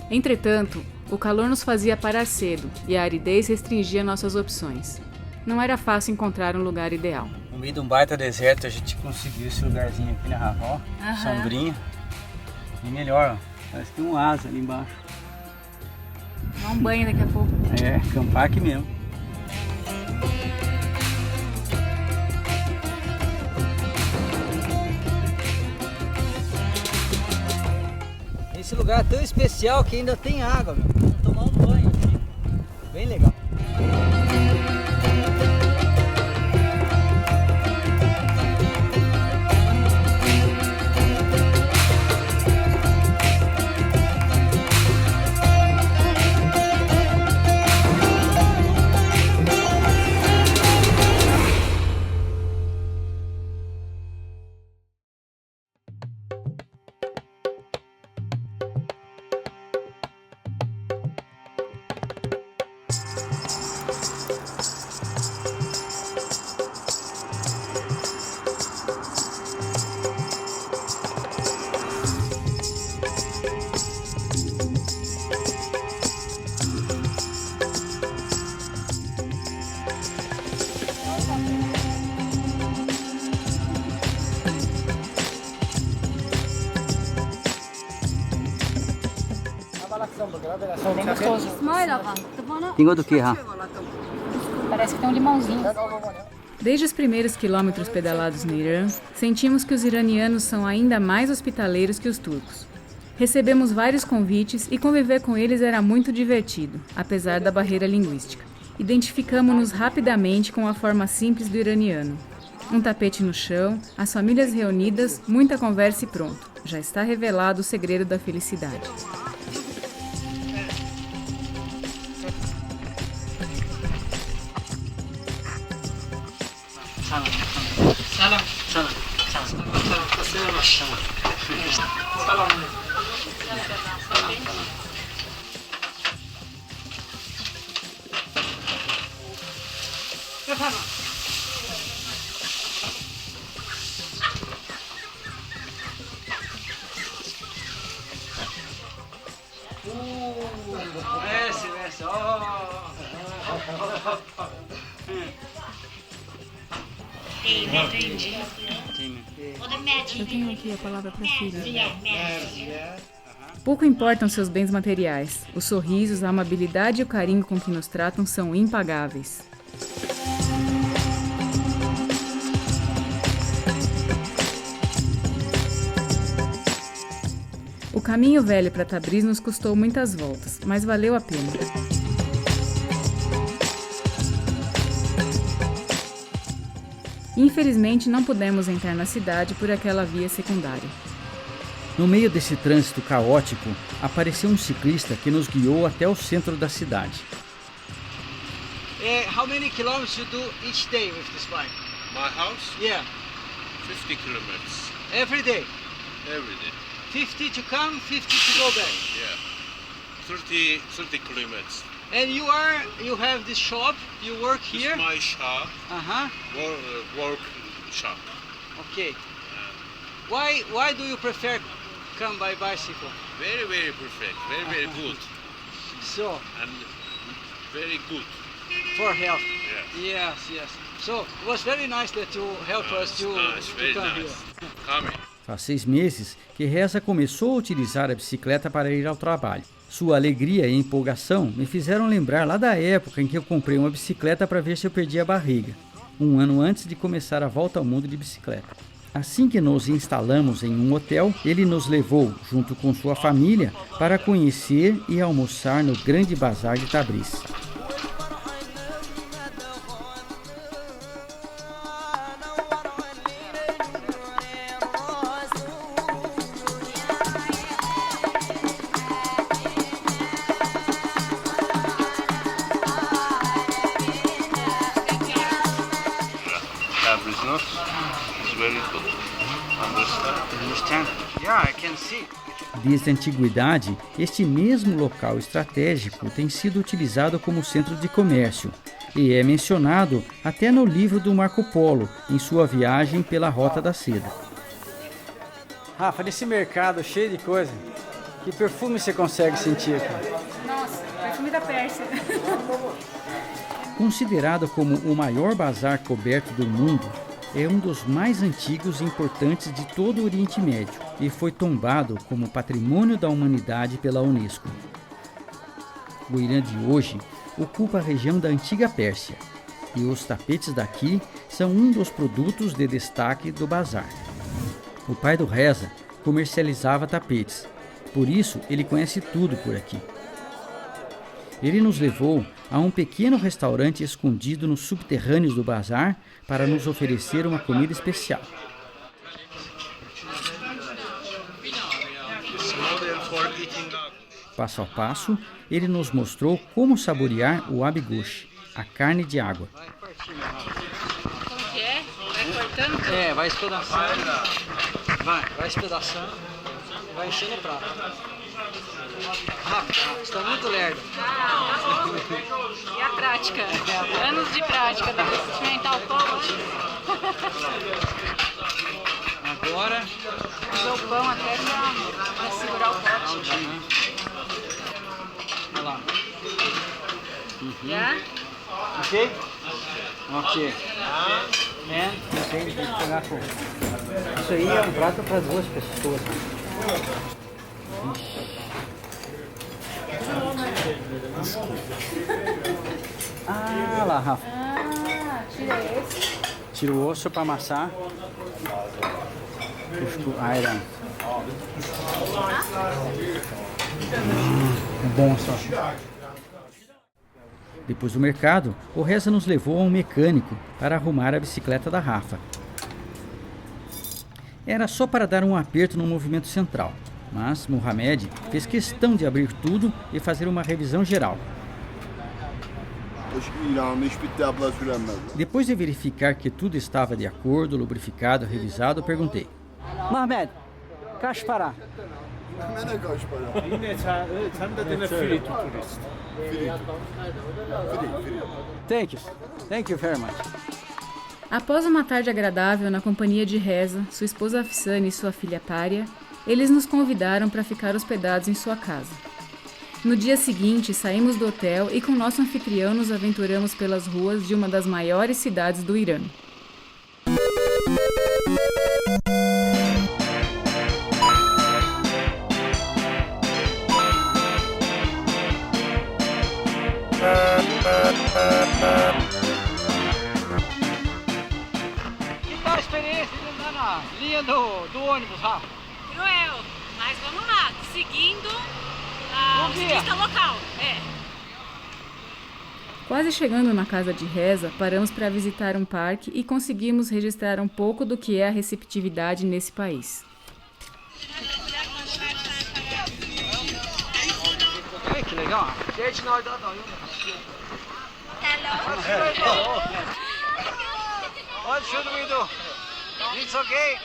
Entretanto, o calor nos fazia parar cedo e a aridez restringia nossas opções. Não era fácil encontrar um lugar ideal. No meio de um baita deserto a gente conseguiu esse lugarzinho aqui, né, Rafa? Ó, sombrinha. E melhor, ó. Parece que tem um asa ali embaixo. Dá um banho daqui a pouco. É, acampar aqui mesmo. Esse lugar é tão especial que ainda tem água, meu. Vamos tomar um banho aqui. Bem legal. Bem gostoso. Língua do que, Rafa? Parece que tem um limãozinho. Desde os primeiros quilômetros pedalados no Irã, sentimos que os iranianos são ainda mais hospitaleiros que os turcos. Recebemos vários convites e conviver com eles era muito divertido, apesar da barreira linguística. Identificamos-nos rapidamente com a forma simples do iraniano. Um tapete no chão, as famílias reunidas, muita conversa e pronto. Já está revelado o segredo da felicidade. Eu tenho aqui a palavra para filha. Pouco importam seus bens materiais. Os sorrisos, a amabilidade e o carinho com que nos tratam são impagáveis. O caminho velho para Tabriz nos custou muitas voltas, mas valeu a pena. Infelizmente, não pudemos entrar na cidade por aquela via secundária. No meio desse trânsito caótico, apareceu um ciclista que nos guiou até o centro da cidade. How many kilometers you do each day with this bike? My house? Yeah, 50 kilometers. every day. Every day. 50 to come, 50 to go back. Yeah. 30 kilometers. And you have this shop, you work here? It's my shop, Uh-huh. work shop. Okay. Why do you prefer come by bicycle? Very, very perfect. Very, very good. So, And very good. for health. Yeah. Yes. So, it was very nice that you help us to Very come nice. here. Come in. Faz 6 meses que Reza começou a utilizar a bicicleta para ir ao trabalho. Sua alegria e empolgação me fizeram lembrar lá da época em que eu comprei uma bicicleta para ver se eu perdia a barriga, um ano antes de começar a volta ao mundo de bicicleta. Assim que nos instalamos em um hotel, ele nos levou, junto com sua família, para conhecer e almoçar no grande bazar de Tabriz. Tabriz is very good. Understand? Understand? Yeah, I can see. Desde a antiguidade, este mesmo local estratégico tem sido utilizado como centro de comércio e é mencionado até no livro do Marco Polo, em sua viagem pela Rota da Seda. Rafa, nesse mercado cheio de coisa, que perfume você consegue sentir aqui? Nossa, perfume da Pérsia. Considerado como o maior bazar coberto do mundo, é um dos mais antigos e importantes de todo o Oriente Médio e foi tombado como Patrimônio da Humanidade pela Unesco. O Irã de hoje ocupa a região da antiga Pérsia e os tapetes daqui são um dos produtos de destaque do bazar. O pai do Reza comercializava tapetes, por isso ele conhece tudo por aqui. Ele nos levou a um pequeno restaurante escondido nos subterrâneos do bazar para nos oferecer uma comida especial. Passo a passo, ele nos mostrou como saborear o abigosh, a carne de água. Como que é? Vai cortando? Vai espedaçando. Vai espedaçando. Vai enchendo o prato. Rápido, está muito lerdo. E a prática? Anos de prática, depois de experimentar o pão. Agora, Usar o pão até para segurar o pote. olha lá. Já? Ok? Ok. Tem que pegar fogo. Isso aí é um prato para 2 pessoas. Ah, lá, Rafa. Tira esse. Tira o osso para amassar. Iron. Bom só. Depois do mercado, o Reza nos levou a um mecânico para arrumar a bicicleta da Rafa. Era só para dar um aperto no movimento central, mas Mohamed fez questão de abrir tudo e fazer uma revisão geral. Depois de verificar que tudo estava de acordo, lubrificado, revisado, perguntei: Mohamed, kaç para? Thank you very much. Após uma tarde agradável na companhia de Reza, sua esposa Afsane e sua filha Pária, eles nos convidaram para ficar hospedados em sua casa. No dia seguinte, saímos do hotel e com nosso anfitrião nos aventuramos pelas ruas de uma das maiores cidades do Irã. Que tal a experiência de andar na linha do ônibus, Rafa? Cruel, mas vamos lá, seguindo o turista local. Quase chegando na casa de Reza, paramos para visitar um parque e conseguimos registrar um pouco do que é a receptividade nesse país. Que legal! What should we do? It's okay.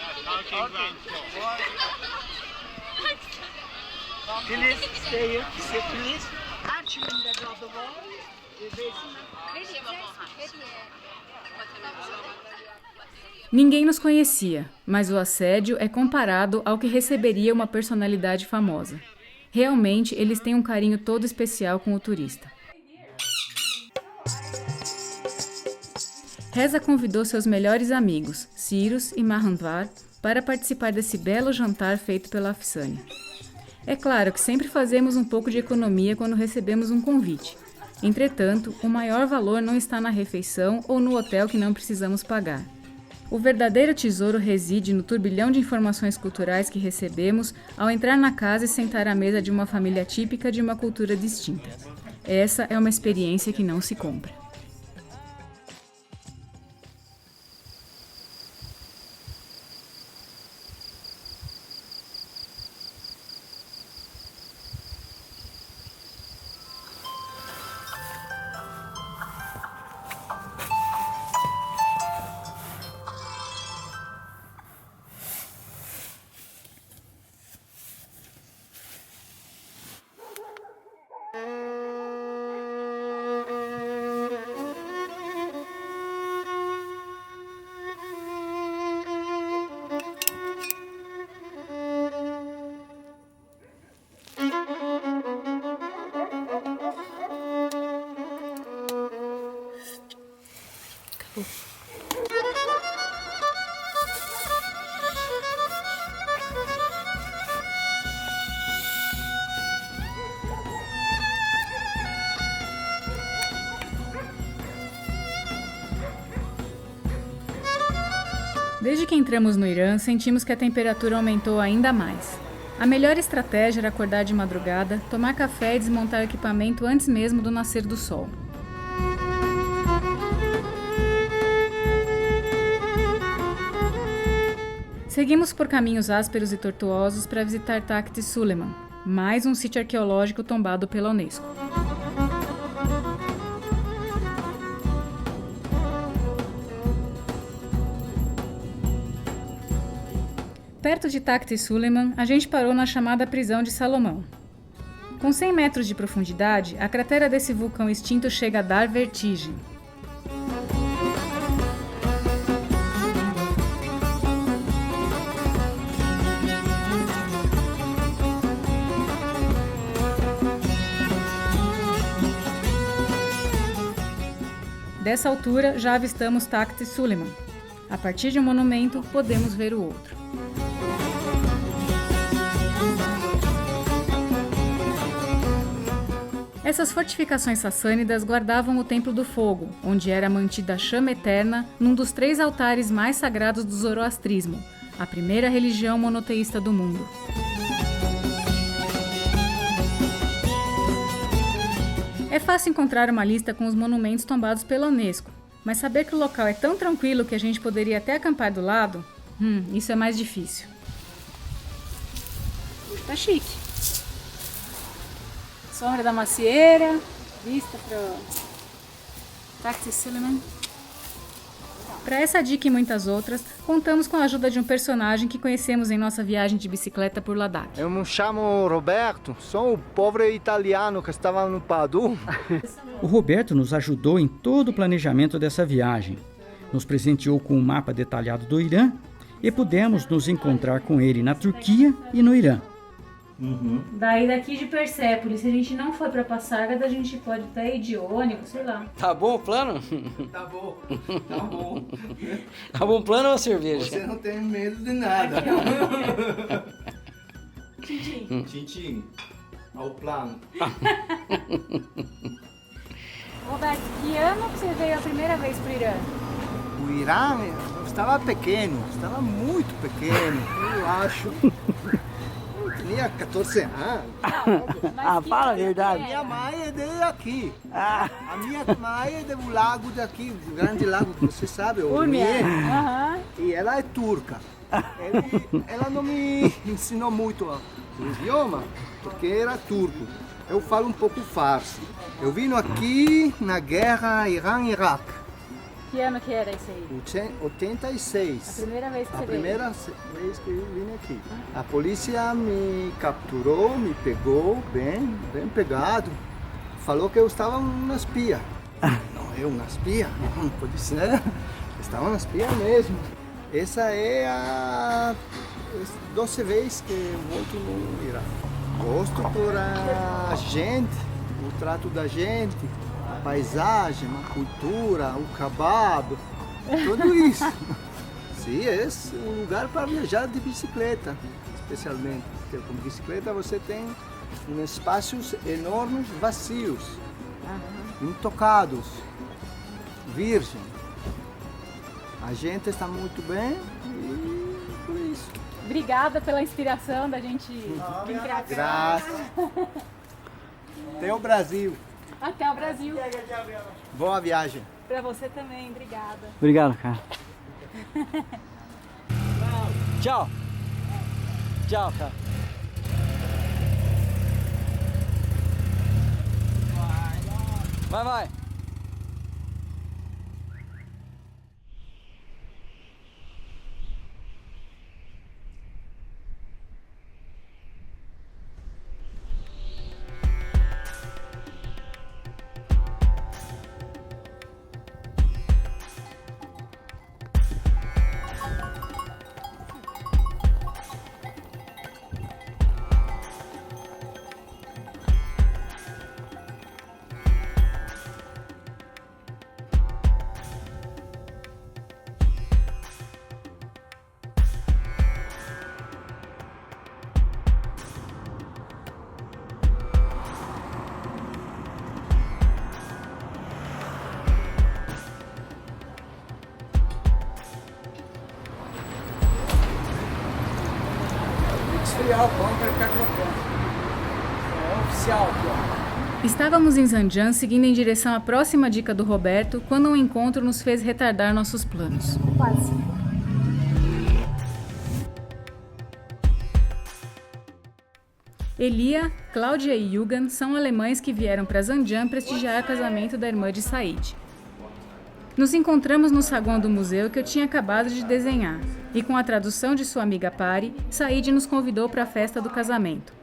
Please stay here. Please. Ninguém nos conhecia, mas o assédio é comparado ao que receberia uma personalidade famosa. Realmente, eles têm um carinho todo especial com o turista. Reza convidou seus melhores amigos, Cyrus e Mahanvar, para participar desse belo jantar feito pela Afsane. É claro que sempre fazemos um pouco de economia quando recebemos um convite. Entretanto, o maior valor não está na refeição ou no hotel que não precisamos pagar. O verdadeiro tesouro reside no turbilhão de informações culturais que recebemos ao entrar na casa e sentar à mesa de uma família típica de uma cultura distinta. Essa é uma experiência que não se compra. Desde que entramos no Irã, sentimos que a temperatura aumentou ainda mais. A melhor estratégia era acordar de madrugada, tomar café e desmontar o equipamento antes mesmo do nascer do sol. Seguimos por caminhos ásperos e tortuosos para visitar Takht Suleiman, mais um sítio arqueológico tombado pela Unesco. Perto de Takht Suleiman, a gente parou na chamada Prisão de Salomão. Com 100 metros de profundidade, a cratera desse vulcão extinto chega a dar vertigem. Dessa altura, já avistamos Takht Suleiman. A partir de um monumento, podemos ver o outro. Essas fortificações sassânidas guardavam o Templo do Fogo, onde era mantida a chama eterna num dos 3 altares mais sagrados do zoroastrismo, a primeira religião monoteísta do mundo. É fácil encontrar uma lista com os monumentos tombados pela Unesco, mas saber que o local é tão tranquilo que a gente poderia até acampar do lado, isso é mais difícil. Tá chique. Sombra da macieira, vista para Takht Suleiman. Para essa dica e muitas outras, contamos com a ajuda de um personagem que conhecemos em nossa viagem de bicicleta por Ladakh. Eu me chamo Roberto, sou o pobre italiano que estava no Padu. O Roberto nos ajudou em todo o planejamento dessa viagem. Nos presenteou com um mapa detalhado do Irã e pudemos nos encontrar com ele na Turquia e no Irã. Daí daqui de Persépolis, se a gente não for para Passárgada, a gente pode até ir de ônibus, sei lá. Tá bom o plano? Tá bom, tá bom. Tá bom o plano ou a cerveja? Você não tem medo de nada. Tintim. Tintim, ao plano. Roberto, que ano que você veio a primeira vez pro Irã? O Irã, eu estava pequeno, estava muito pequeno, eu acho. Eu tinha 14 anos. Fala a verdade. Minha mãe é daqui. A minha mãe é do lago daqui, do grande lago que você sabe, o Urmiye. E ela é turca. Ela não me ensinou muito o idioma, porque era turco. Eu falo um pouco farsi. Eu vim aqui na guerra Irã-Iraque. Que ano que era isso aí? 86. A primeira vez que você veio? A primeira vez que eu vim aqui. A polícia me capturou, me pegou bem pegado. Falou que eu estava uma espia. Não é uma espia? Não pode ser. Eu estava uma espia mesmo. Essa é a 12 vezes que eu volto no Irã. Gosto por a gente, o trato da gente. Paisagem, a cultura, o kebab, tudo isso. Sim, é um lugar para viajar de bicicleta, especialmente, porque com bicicleta você tem espaços enormes vazios, intocados, virgem. A gente está muito bem e por isso. Obrigada pela inspiração da gente vir pra cá. Graças. Até o Brasil. Até o Brasil. Boa viagem. Pra você também, obrigada. Obrigado, cara. Tchau. Tchau, cara. Vai. esfriar o pão para ficar crocante. É oficial aqui, ó. Estávamos em Zanjan seguindo em direção à próxima dica do Roberto quando um encontro nos fez retardar nossos planos. Quase. Elia, Cláudia e Yugan são alemães que vieram para Zanjan prestigiar o casamento da irmã de Said. Nos encontramos no saguão do museu que eu tinha acabado de desenhar, e com a tradução de sua amiga Pari, Said nos convidou para a festa do casamento.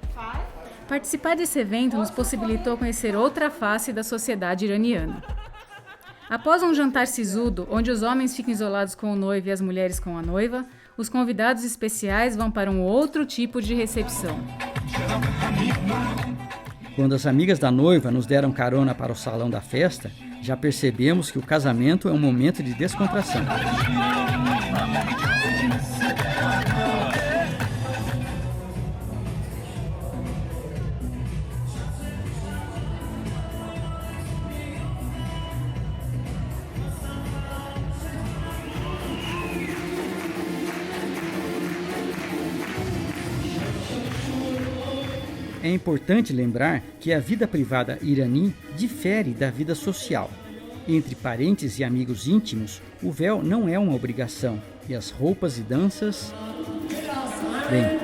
Participar desse evento nos possibilitou conhecer outra face da sociedade iraniana. Após um jantar sisudo, onde os homens ficam isolados com o noivo e as mulheres com a noiva, os convidados especiais vão para um outro tipo de recepção. Quando as amigas da noiva nos deram carona para o salão da festa, já percebemos que o casamento é um momento de descontração. É importante lembrar que a vida privada irani difere da vida social. Entre parentes e amigos íntimos, o véu não é uma obrigação e as roupas e danças... Bem,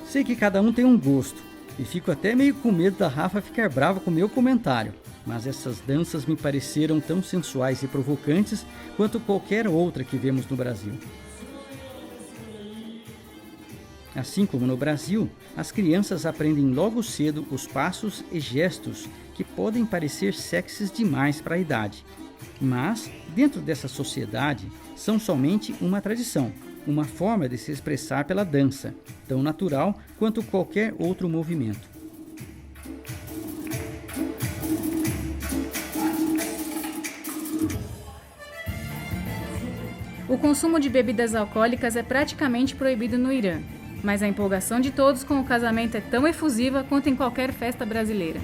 sei que cada um tem um gosto, e fico até meio com medo da Rafa ficar brava com o meu comentário, mas essas danças me pareceram tão sensuais e provocantes quanto qualquer outra que vemos no Brasil. Assim como no Brasil, as crianças aprendem logo cedo os passos e gestos que podem parecer sexys demais para a idade, mas, dentro dessa sociedade, são somente uma tradição. Uma forma de se expressar pela dança, tão natural quanto qualquer outro movimento. O consumo de bebidas alcoólicas é praticamente proibido no Irã, mas a empolgação de todos com o casamento é tão efusiva quanto em qualquer festa brasileira.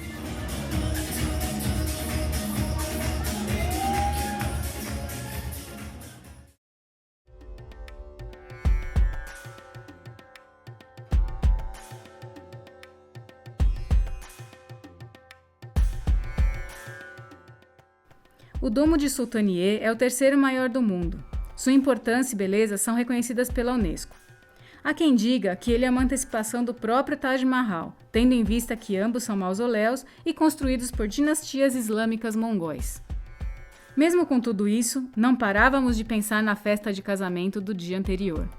O Domo de Sultaniye é o terceiro maior do mundo. Sua importância e beleza são reconhecidas pela Unesco. Há quem diga que ele é uma antecipação do próprio Taj Mahal, tendo em vista que ambos são mausoléus e construídos por dinastias islâmicas mongóis. Mesmo com tudo isso, não parávamos de pensar na festa de casamento do dia anterior.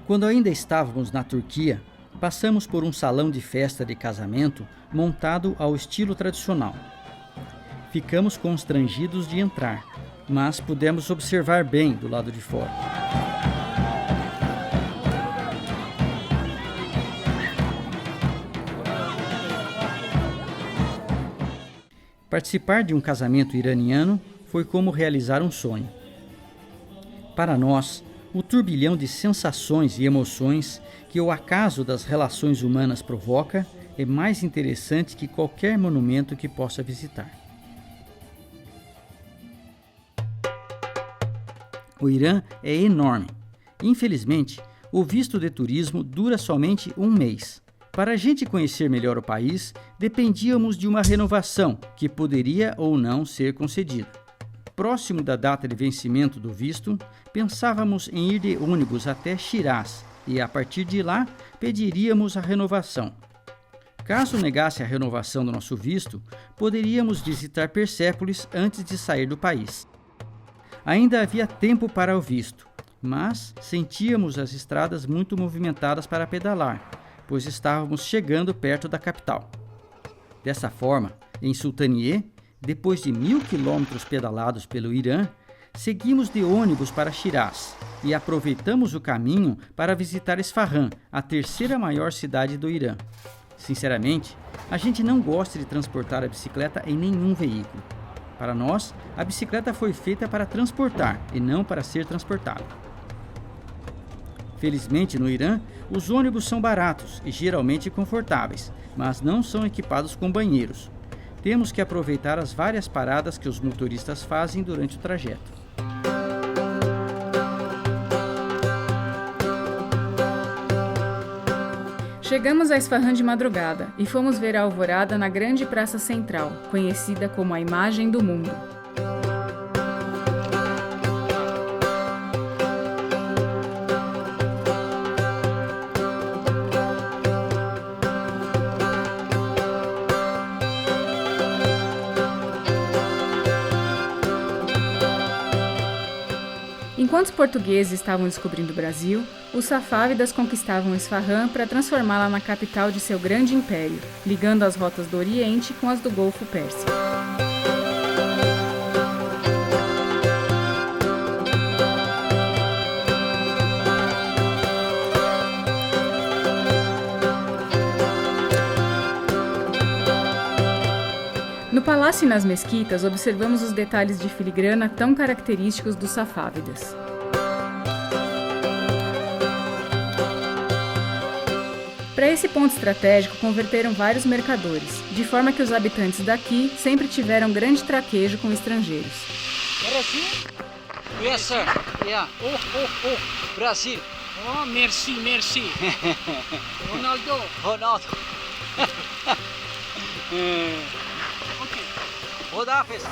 Quando ainda estávamos na Turquia, passamos por um salão de festa de casamento montado ao estilo tradicional. Ficamos constrangidos de entrar, mas pudemos observar bem do lado de fora. Participar de um casamento iraniano foi como realizar um sonho. Para nós, o turbilhão de sensações e emoções que o acaso das relações humanas provoca é mais interessante que qualquer monumento que possa visitar. O Irã é enorme. Infelizmente, o visto de turismo dura somente um mês. Para a gente conhecer melhor o país, dependíamos de uma renovação que poderia ou não ser concedida. Próximo da data de vencimento do visto, pensávamos em ir de ônibus até Shiraz e, a partir de lá, pediríamos a renovação. Caso negasse a renovação do nosso visto, poderíamos visitar Persépolis antes de sair do país. Ainda havia tempo para o visto, mas sentíamos as estradas muito movimentadas para pedalar, pois estávamos chegando perto da capital. Dessa forma, em Sultaniye, depois de 1000 quilômetros pedalados pelo Irã, seguimos de ônibus para Shiraz e aproveitamos o caminho para visitar Esfahan, a terceira maior cidade do Irã. Sinceramente, a gente não gosta de transportar a bicicleta em nenhum veículo. Para nós, a bicicleta foi feita para transportar e não para ser transportada. Felizmente, no Irã, os ônibus são baratos e geralmente confortáveis, mas não são equipados com banheiros. Temos que aproveitar as várias paradas que os motoristas fazem durante o trajeto. Chegamos a Esfahan de madrugada e fomos ver a alvorada na grande praça central, conhecida como a imagem do mundo. Enquanto os portugueses estavam descobrindo o Brasil, os safávidas conquistavam Esfahan para transformá-la na capital de seu grande império, ligando as rotas do Oriente com as do Golfo Pérsico. No palácio e nas mesquitas, observamos os detalhes de filigrana tão característicos dos safávidas. Para esse ponto estratégico, converteram vários mercadores, de forma que os habitantes daqui sempre tiveram grande traquejo com estrangeiros. Yes, sir. Yeah. Brasil. Oh, merci, merci. Ronaldo. Ronaldo. Rodafes.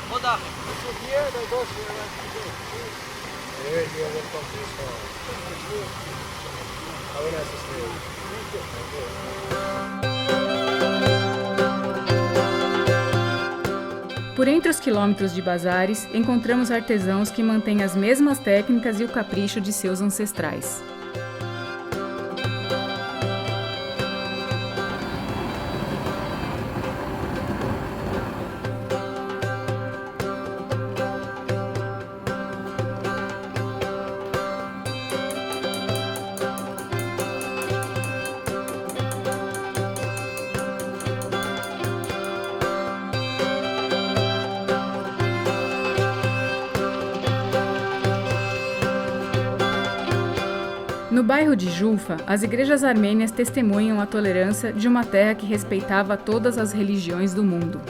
Por entre os quilômetros de bazares, encontramos artesãos que mantêm as mesmas técnicas e o capricho de seus ancestrais. No bairro de Julfa, as igrejas armênias testemunham a tolerância de uma terra que respeitava todas as religiões do mundo.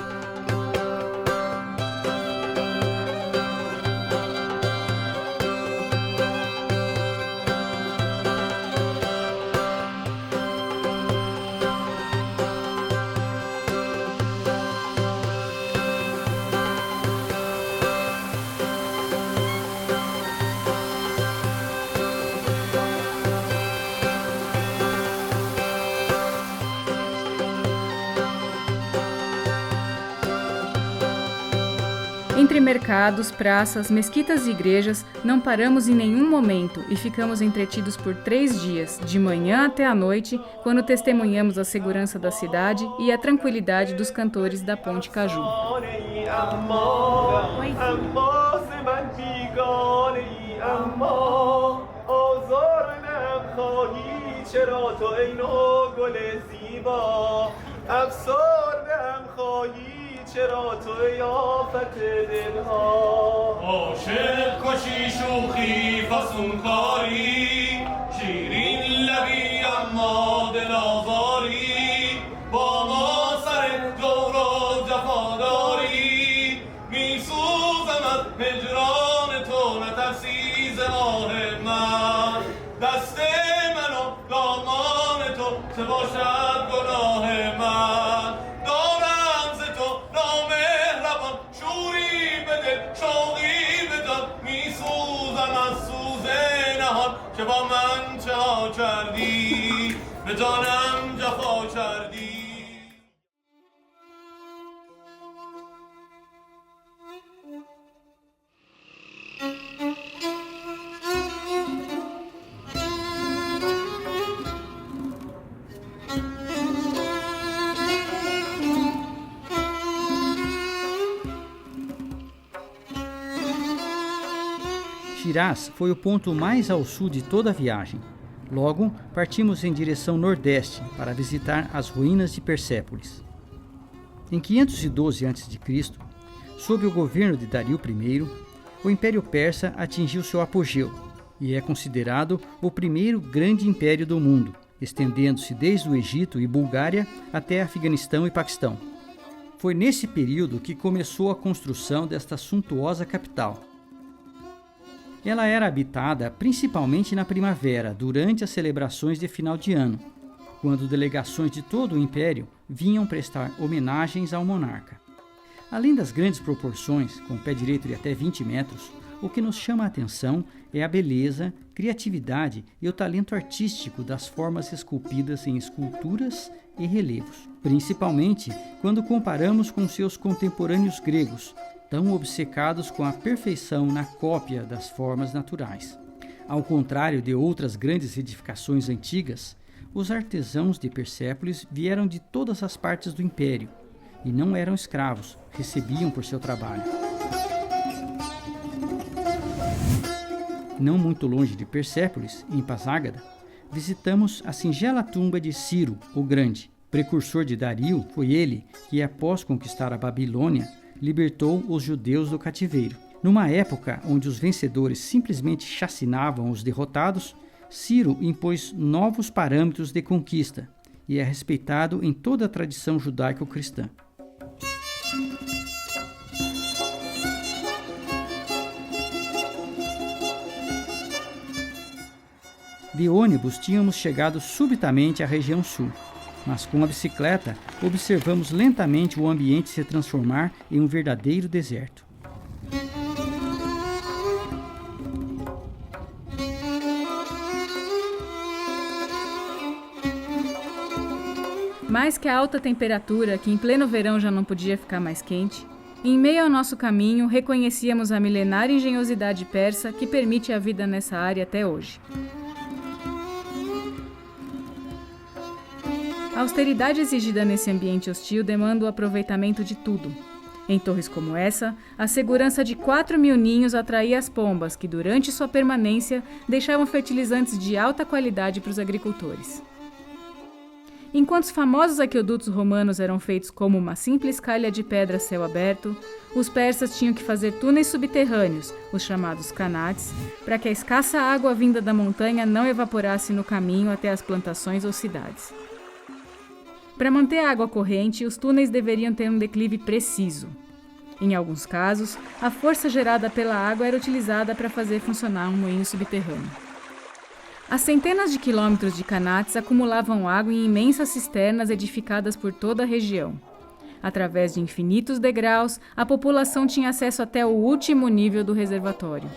Entre mercados, praças, mesquitas e igrejas, não paramos em nenhum momento e ficamos entretidos por 3 dias, de manhã até a noite, quando testemunhamos a segurança da cidade e a tranquilidade dos cantores da Ponte Caju. چرا توی آفت دلها عاشق کشی شوخی فسونکاری شیرین لبی اما دل آزاری با ما سر جور و جفاداری میسوزم از هجران تو نترسی ز آه من دست من و دامان تو چه باشد گناه من که با من چه ها کردی به جانم جفا کردی Shiraz foi o ponto mais ao sul de toda a viagem. Logo, partimos em direção nordeste para visitar as ruínas de Persépolis. Em 512 a.C., sob o governo de Dario I, o Império Persa atingiu seu apogeu e é considerado o primeiro grande império do mundo, estendendo-se desde o Egito e Bulgária até Afeganistão e Paquistão. Foi nesse período que começou a construção desta suntuosa capital. Ela era habitada principalmente na primavera, durante as celebrações de final de ano, quando delegações de todo o império vinham prestar homenagens ao monarca. Além das grandes proporções, com o pé direito de até 20 metros, o que nos chama a atenção é a beleza, criatividade e o talento artístico das formas esculpidas em esculturas e relevos, principalmente quando comparamos com seus contemporâneos gregos, tão obcecados com a perfeição na cópia das formas naturais. Ao contrário de outras grandes edificações antigas, os artesãos de Persépolis vieram de todas as partes do império e não eram escravos, recebiam por seu trabalho. Não muito longe de Persépolis, em Pasárgada, visitamos a singela tumba de Ciro, o Grande. Precursor de Dario, foi ele que, após conquistar a Babilônia, libertou os judeus do cativeiro. Numa época onde os vencedores simplesmente chacinavam os derrotados, Ciro impôs novos parâmetros de conquista e é respeitado em toda a tradição judaico-cristã. De ônibus tínhamos chegado subitamente à região sul, mas com a bicicleta observamos lentamente o ambiente se transformar em um verdadeiro deserto. Mais que a alta temperatura, que em pleno verão já não podia ficar mais quente, em meio ao nosso caminho reconhecíamos a milenar engenhosidade persa que permite a vida nessa área até hoje. A austeridade exigida nesse ambiente hostil demanda o aproveitamento de tudo. Em torres como essa, a segurança de 4.000 ninhos atraía as pombas, que durante sua permanência deixavam fertilizantes de alta qualidade para os agricultores. Enquanto os famosos aquedutos romanos eram feitos como uma simples calha de pedra a céu aberto, os persas tinham que fazer túneis subterrâneos, os chamados qanats, para que a escassa água vinda da montanha não evaporasse no caminho até as plantações ou cidades. Para manter a água corrente, os túneis deveriam ter um declive preciso. Em alguns casos, a força gerada pela água era utilizada para fazer funcionar um moinho subterrâneo. As centenas de quilômetros de qanats acumulavam água em imensas cisternas edificadas por toda a região. Através de infinitos degraus, a população tinha acesso até o último nível do reservatório.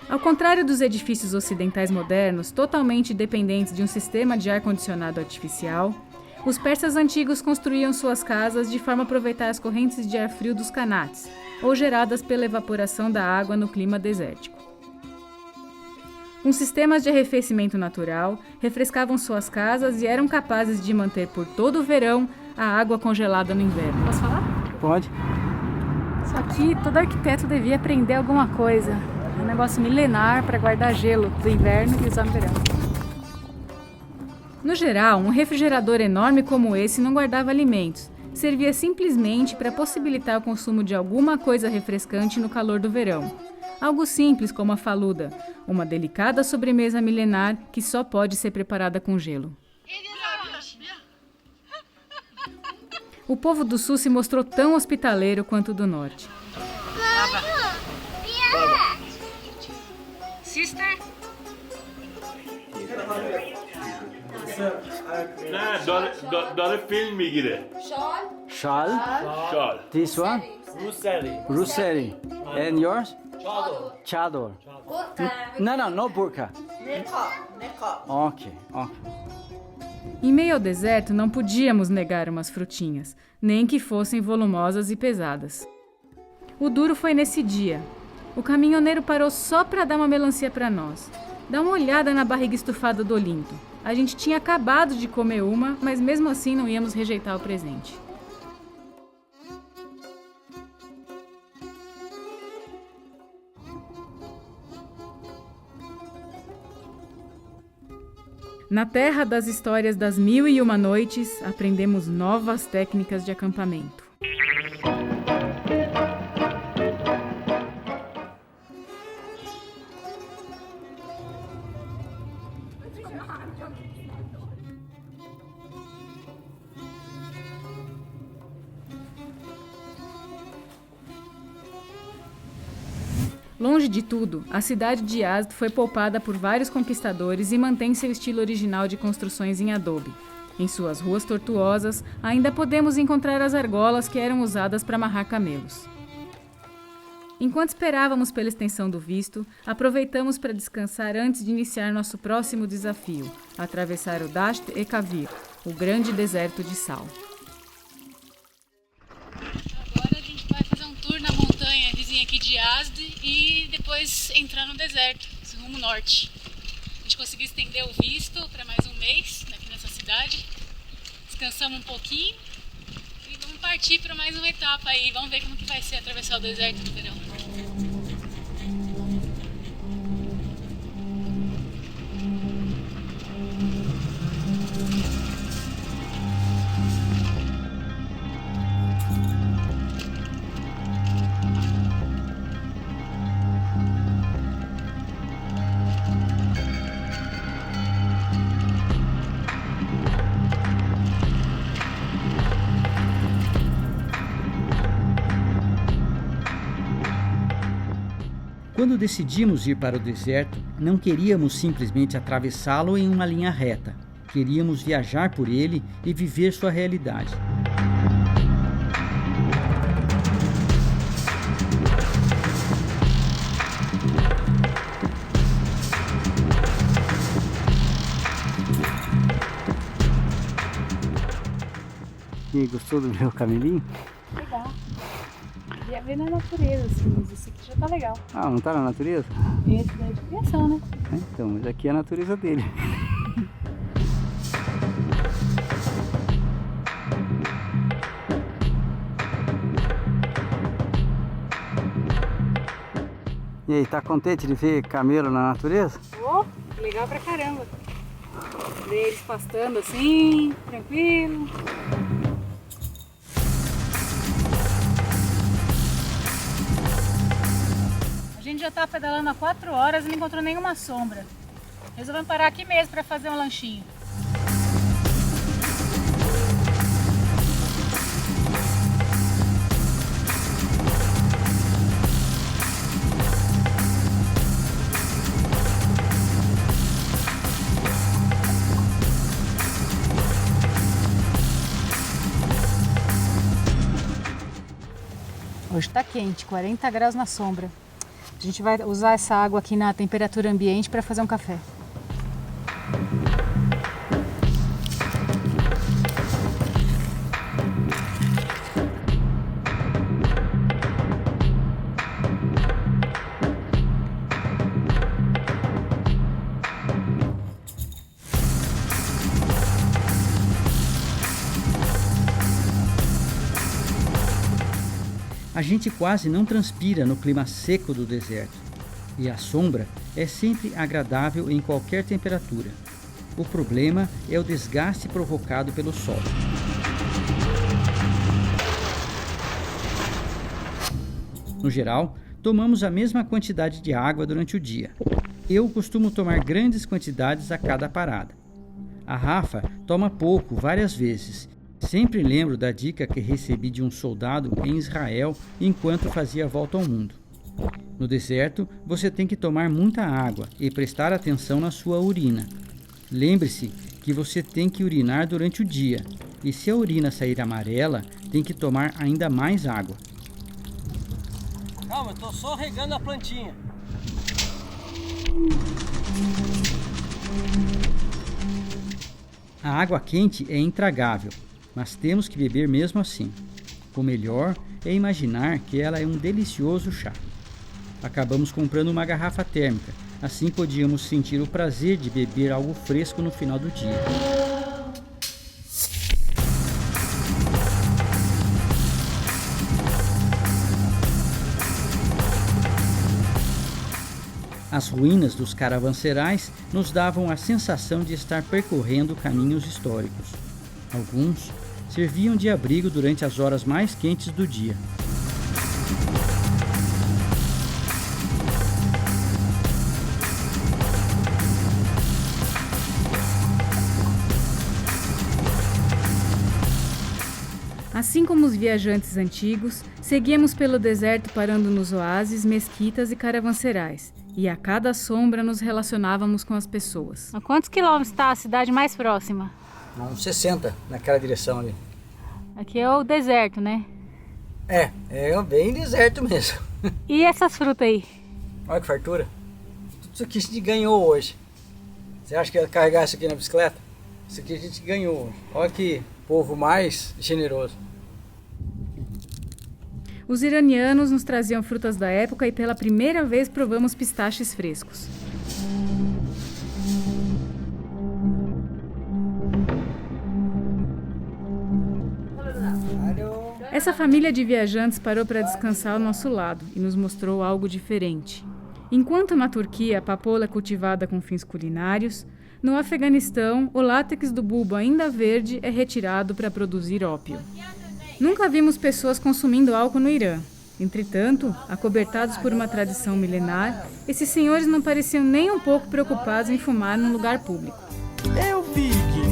Ao contrário dos edifícios ocidentais modernos, totalmente dependentes de um sistema de ar-condicionado artificial, os persas antigos construíam suas casas de forma a aproveitar as correntes de ar frio dos qanats, ou geradas pela evaporação da água no clima desértico. Com sistemas de arrefecimento natural, refrescavam suas casas e eram capazes de manter por todo o verão a água congelada no inverno. Posso falar? Pode. Isso aqui, todo arquiteto devia aprender alguma coisa. É um negócio milenar para guardar gelo do inverno e usar no verão. No geral, um refrigerador enorme como esse não guardava alimentos. Servia simplesmente para possibilitar o consumo de alguma coisa refrescante no calor do verão. Algo simples como a faluda, uma delicada sobremesa milenar que só pode ser preparada com gelo. O povo do sul se mostrou tão hospitaleiro quanto o do norte. Sister? نه داره فیلم میگیره. Shal? Shal. This one? Ruseri. And yours? Chador. No burka. Ok. Em meio ao deserto, não podíamos negar umas frutinhas, nem que fossem volumosas e pesadas. O duro foi nesse dia. O caminhoneiro parou só para dar uma melancia para nós. Dá uma olhada na barriga estufada do Olinto. A gente tinha acabado de comer uma, mas mesmo assim não íamos rejeitar o presente. Na terra das histórias das 1001 noites, aprendemos novas técnicas de acampamento. Longe de tudo, a cidade de Yazd foi poupada por vários conquistadores e mantém seu estilo original de construções em adobe. Em suas ruas tortuosas, ainda podemos encontrar as argolas que eram usadas para amarrar camelos. Enquanto esperávamos pela extensão do visto, aproveitamos para descansar antes de iniciar nosso próximo desafio, atravessar o Dasht e Kavir, o grande deserto de sal. Agora a gente vai fazer um tour na montanha vizinha aqui de Yazd e depois entrar no deserto, rumo norte. A gente conseguiu estender o visto para mais um mês aqui nessa cidade. Descansamos um pouquinho e vamos partir para mais uma etapa aí. Vamos ver como que vai ser atravessar o deserto no verão. Quando decidimos ir para o deserto, não queríamos simplesmente atravessá-lo em uma linha reta. Queríamos viajar por ele e viver sua realidade. E aí, gostou do meu camelinho? Legal. Queria ver na natureza, assim, mas esse aqui já tá legal. Ah, não tá na natureza? Esse daí é de criação, né? Então, mas aqui é a natureza dele. E aí, tá contente de ver camelo na natureza? Oh, legal pra caramba. Ver eles pastando assim, tranquilo. A gente já tá pedalando há 4 horas e não encontrou nenhuma sombra. Resolvemos parar aqui mesmo para fazer um lanchinho. Hoje tá quente, 40 graus na sombra. A gente vai usar essa água aqui na temperatura ambiente para fazer um café. A gente quase não transpira no clima seco do deserto, e a sombra é sempre agradável em qualquer temperatura. O problema é o desgaste provocado pelo sol. No geral, tomamos a mesma quantidade de água durante o dia. Eu costumo tomar grandes quantidades a cada parada. A Rafa toma pouco várias vezes. Sempre lembro da dica que recebi de um soldado em Israel enquanto fazia a volta ao mundo. No deserto, você tem que tomar muita água e prestar atenção na sua urina. Lembre-se que você tem que urinar durante o dia, e se a urina sair amarela, tem que tomar ainda mais água. Calma, eu tô só regando a plantinha. A água quente é intragável, mas temos que beber mesmo assim. O melhor é imaginar que ela é um delicioso chá. Acabamos comprando uma garrafa térmica, assim podíamos sentir o prazer de beber algo fresco no final do dia. As ruínas dos caravanserais nos davam a sensação de estar percorrendo caminhos históricos. Alguns serviam de abrigo durante as horas mais quentes do dia. Assim como os viajantes antigos, seguíamos pelo deserto parando nos oásis, mesquitas e caravanserais. E a cada sombra nos relacionávamos com as pessoas. A quantos quilômetros está a cidade mais próxima? Uns 60 naquela direção ali. Aqui é o deserto, né? É bem deserto mesmo. E essas frutas aí? Olha que fartura. Tudo isso aqui a gente ganhou hoje. Você acha que ia carregar isso aqui na bicicleta? Isso aqui a gente ganhou hoje. Olha que povo mais generoso. Os iranianos nos traziam frutas da época e pela primeira vez provamos pistaches frescos. Essa família de viajantes parou para descansar ao nosso lado e nos mostrou algo diferente. Enquanto na Turquia a papoula é cultivada com fins culinários, no Afeganistão o látex do bulbo ainda verde é retirado para produzir ópio. Nunca vimos pessoas consumindo álcool no Irã. Entretanto, acobertados por uma tradição milenar, esses senhores não pareciam nem um pouco preocupados em fumar num lugar público. Eu vi que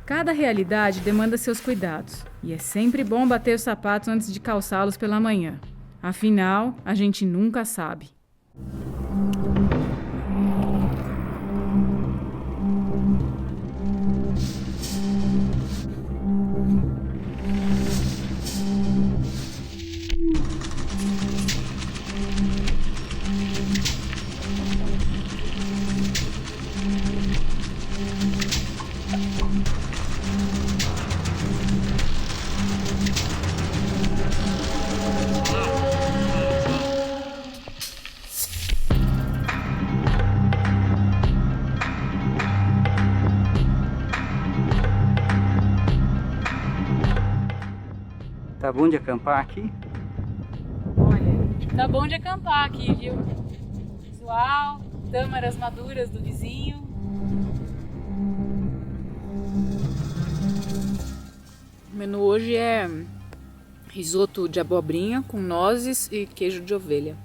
Cada realidade demanda seus cuidados, e é sempre bom bater os sapatos antes de calçá-los pela manhã. Afinal, a gente nunca sabe. Tá bom de acampar aqui? Olha, tá bom de acampar aqui, viu? Visual, tâmaras maduras do vizinho. O menu hoje é risoto de abobrinha com nozes e queijo de ovelha.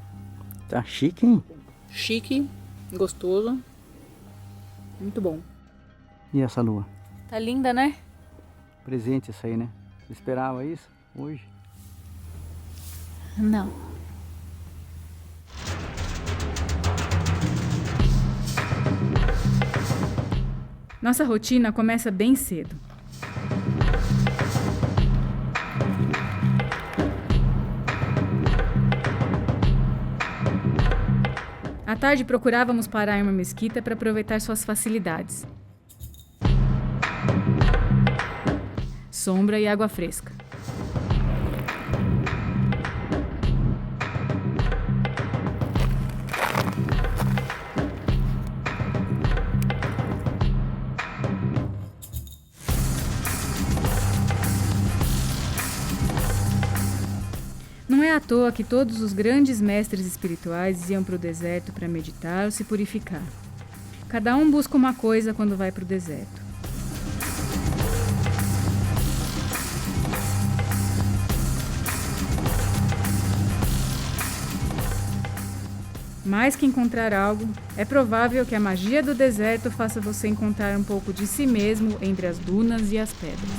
Tá chique, hein? Chique, gostoso, muito bom. E essa lua? Tá linda, né? Presente isso aí, né? Você esperava isso hoje? Não. Nossa rotina começa bem cedo. À tarde procurávamos parar em uma mesquita para aproveitar suas facilidades. Sombra e água fresca. Não é à toa que todos os grandes mestres espirituais iam para o deserto para meditar ou se purificar. Cada um busca uma coisa quando vai para o deserto. Mais que encontrar algo, é provável que a magia do deserto faça você encontrar um pouco de si mesmo entre as dunas e as pedras.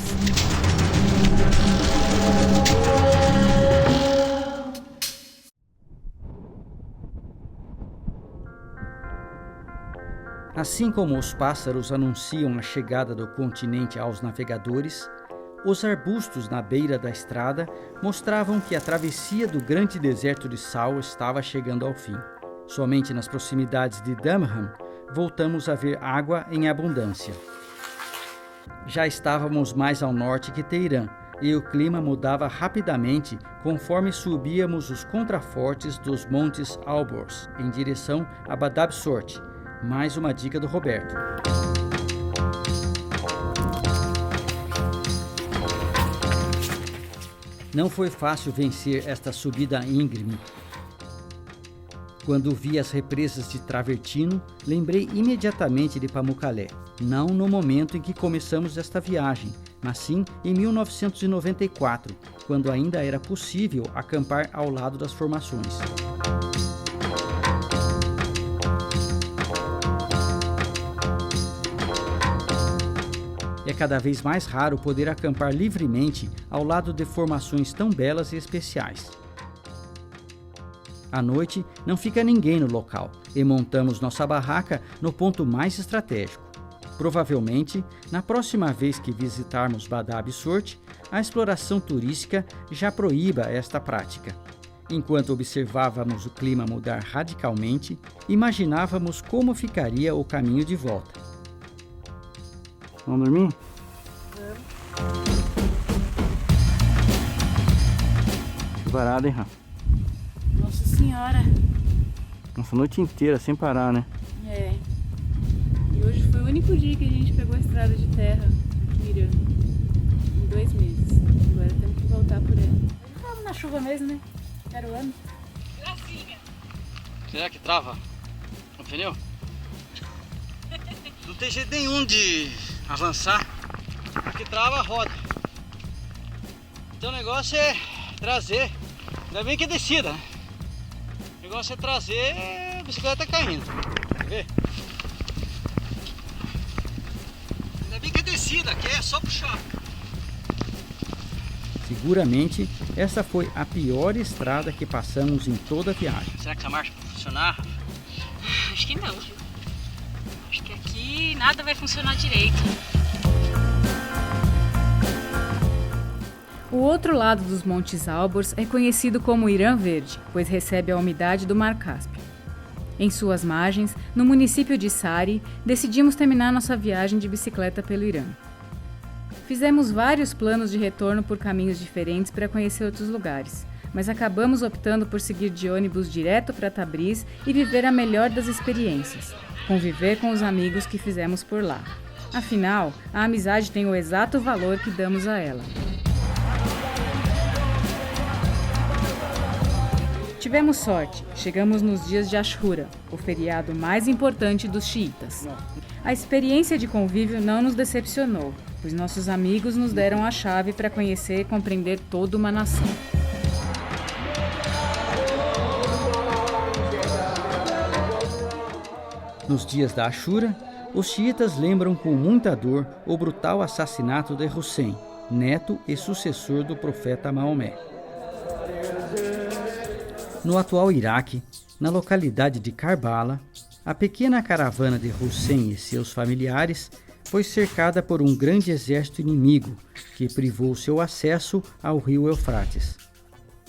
Assim como os pássaros anunciam a chegada do continente aos navegadores, os arbustos na beira da estrada mostravam que a travessia do grande deserto de sal estava chegando ao fim. Somente nas proximidades de Damram voltamos a ver água em abundância. Já estávamos mais ao norte que Teherã, e o clima mudava rapidamente conforme subíamos os contrafortes dos Montes Alborz em direção a Bad Absort. Mais uma dica do Roberto. Não foi fácil vencer esta subida íngreme. Quando vi as represas de Travertino, lembrei imediatamente de Pamukkale. Não no momento em que começamos esta viagem, mas sim em 1994, quando ainda era possível acampar ao lado das formações. É cada vez mais raro poder acampar livremente ao lado de formações tão belas e especiais. À noite, não fica ninguém no local e montamos nossa barraca no ponto mais estratégico. Provavelmente, na próxima vez que visitarmos Bad Absort, a exploração turística já proíba esta prática. Enquanto observávamos o clima mudar radicalmente, imaginávamos como ficaria o caminho de volta. Vamos dormir? Parado, hein, Rafa? Nossa senhora. Nossa, a noite inteira sem parar, né? É. E hoje foi o único dia que a gente pegou a estrada de terra aqui em Irã. Em 2 meses. Agora temos que voltar por ela. Tava na chuva mesmo, né? Era o ano. Será que trava o pneu? Não tem jeito nenhum de avançar, porque trava a roda. Então o negócio é trazer, ainda bem que é descida, né? O negócio é trazer a bicicleta caindo. Quer ver? Ainda bem que é descida, aqui é só puxar. Seguramente, essa foi a pior estrada que passamos em toda a viagem. Será que essa marcha vai funcionar? Acho que não. Acho que aqui nada vai funcionar direito. O outro lado dos Montes Alborz é conhecido como Irã Verde, pois recebe a umidade do Mar Cáspio. Em suas margens, no município de Sari, decidimos terminar nossa viagem de bicicleta pelo Irã. Fizemos vários planos de retorno por caminhos diferentes para conhecer outros lugares, mas acabamos optando por seguir de ônibus direto para Tabriz e viver a melhor das experiências, conviver com os amigos que fizemos por lá. Afinal, a amizade tem o exato valor que damos a ela. Tivemos sorte, chegamos nos dias de Ashura, o feriado mais importante dos xiitas. A experiência de convívio não nos decepcionou, pois nossos amigos nos deram a chave para conhecer e compreender toda uma nação. Nos dias da Ashura, os xiitas lembram com muita dor o brutal assassinato de Hussein, neto e sucessor do profeta Maomé. No atual Iraque, na localidade de Karbala, a pequena caravana de Hussein e seus familiares foi cercada por um grande exército inimigo que privou seu acesso ao rio Eufrates.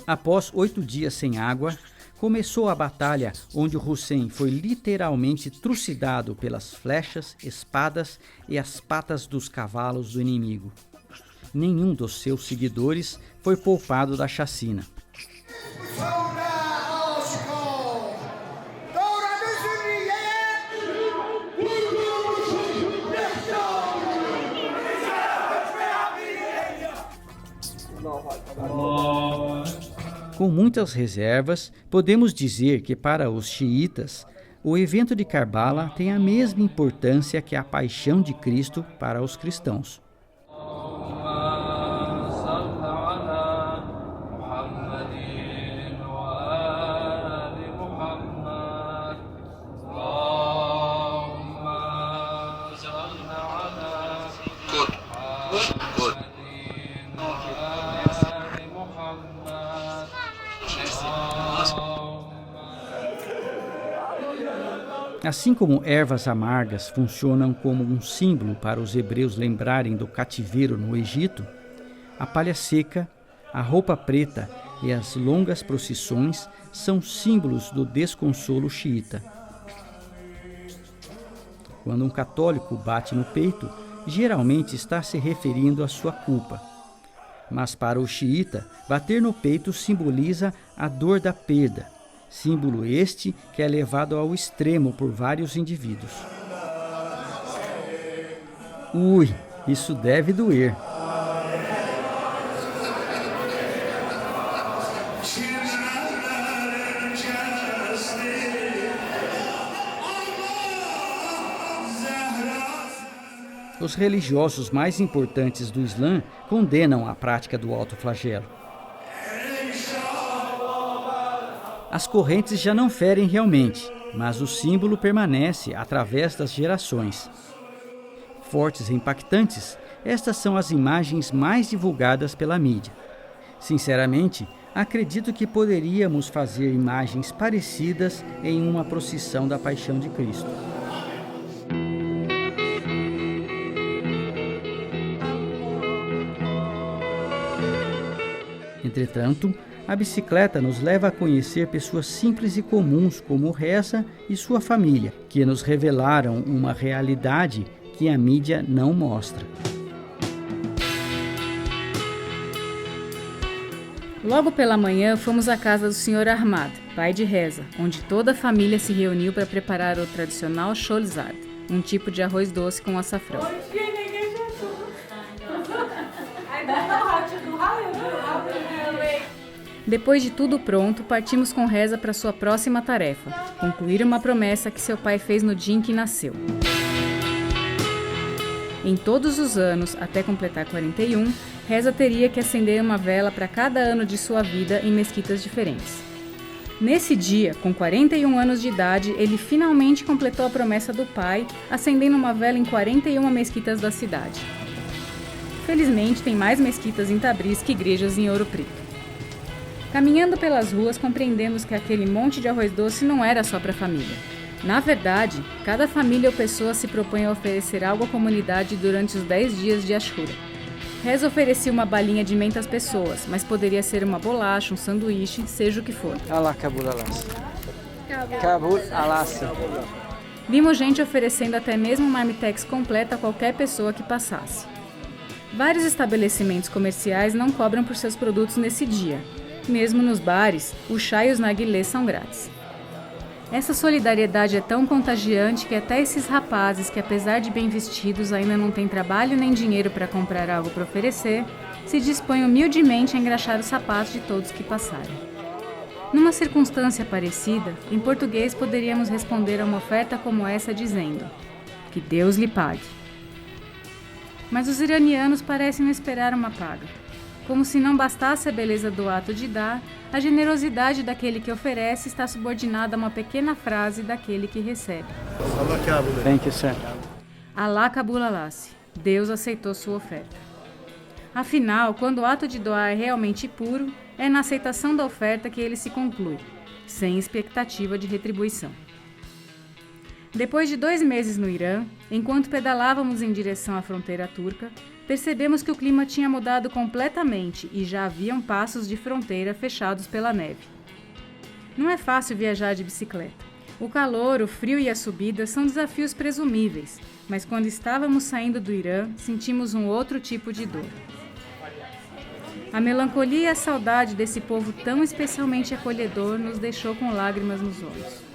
Após 8 dias sem água, começou a batalha onde Hussein foi literalmente trucidado pelas flechas, espadas e as patas dos cavalos do inimigo. Nenhum dos seus seguidores foi poupado da chacina. Com muitas reservas, podemos dizer que para os xiitas, o evento de Karbala tem a mesma importância que a paixão de Cristo para os cristãos. Assim como ervas amargas funcionam como um símbolo para os hebreus lembrarem do cativeiro no Egito, a palha seca, a roupa preta e as longas procissões são símbolos do desconsolo xiita. Quando um católico bate no peito, geralmente está se referindo à sua culpa. Mas para o xiita, bater no peito simboliza a dor da perda, símbolo este que é levado ao extremo por vários indivíduos. Ui, isso deve doer. Os religiosos mais importantes do Islã condenam a prática do autoflagelo. As correntes já não ferem realmente, mas o símbolo permanece através das gerações. Fortes e impactantes, estas são as imagens mais divulgadas pela mídia. Sinceramente, acredito que poderíamos fazer imagens parecidas em uma procissão da Paixão de Cristo. Entretanto, a bicicleta nos leva a conhecer pessoas simples e comuns como Reza e sua família, que nos revelaram uma realidade que a mídia não mostra. Logo pela manhã, fomos à casa do Sr. Ahmad, pai de Reza, onde toda a família se reuniu para preparar o tradicional sholzad, um tipo de arroz doce com açafrão. Depois de tudo pronto, partimos com Reza para sua próxima tarefa, concluir uma promessa que seu pai fez no dia em que nasceu. Em todos os anos, até completar 41, Reza teria que acender uma vela para cada ano de sua vida em mesquitas diferentes. Nesse dia, com 41 anos de idade, ele finalmente completou a promessa do pai, acendendo uma vela em 41 mesquitas da cidade. Felizmente, tem mais mesquitas em Tabriz que igrejas em Ouro Preto. Caminhando pelas ruas, compreendemos que aquele monte de arroz doce não era só para a família. Na verdade, cada família ou pessoa se propõe a oferecer algo à comunidade durante os 10 dias de Ashura. Reza oferecia uma balinha de menta às pessoas, mas poderia ser uma bolacha, um sanduíche, seja o que for. Alá, Kabul Alas. Kabul Alas. Vimos gente oferecendo até mesmo uma marmitex completa a qualquer pessoa que passasse. Vários estabelecimentos comerciais não cobram por seus produtos nesse dia. Mesmo nos bares, o chá e os narguilés são grátis. Essa solidariedade é tão contagiante que até esses rapazes que, apesar de bem vestidos, ainda não têm trabalho nem dinheiro para comprar algo para oferecer, se dispõem humildemente a engraxar os sapatos de todos que passarem. Numa circunstância parecida, em português poderíamos responder a uma oferta como essa dizendo: que Deus lhe pague. Mas os iranianos parecem não esperar uma paga. Como se não bastasse a beleza do ato de dar, a generosidade daquele que oferece está subordinada a uma pequena frase daquele que recebe. Thank you, sir. Alá Kabul Alas. Deus aceitou sua oferta. Afinal, quando o ato de doar é realmente puro, é na aceitação da oferta que ele se conclui, sem expectativa de retribuição. Depois de 2 meses no Irã, enquanto pedalávamos em direção à fronteira turca, percebemos que o clima tinha mudado completamente e já haviam passos de fronteira fechados pela neve. Não é fácil viajar de bicicleta. O calor, o frio e a subida são desafios presumíveis, mas quando estávamos saindo do Irã, sentimos um outro tipo de dor. A melancolia e a saudade desse povo tão especialmente acolhedor nos deixou com lágrimas nos olhos.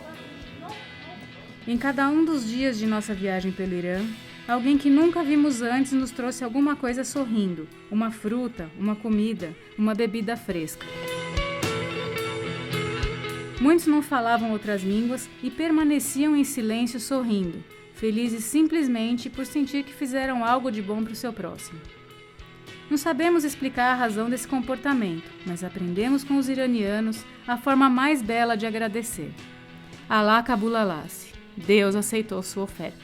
Em cada um dos dias de nossa viagem pelo Irã, alguém que nunca vimos antes nos trouxe alguma coisa sorrindo, uma fruta, uma comida, uma bebida fresca. Muitos não falavam outras línguas e permaneciam em silêncio sorrindo, felizes simplesmente por sentir que fizeram algo de bom para o seu próximo. Não sabemos explicar a razão desse comportamento, mas aprendemos com os iranianos a forma mais bela de agradecer. Alá Kabul Alas. Deus aceitou sua oferta.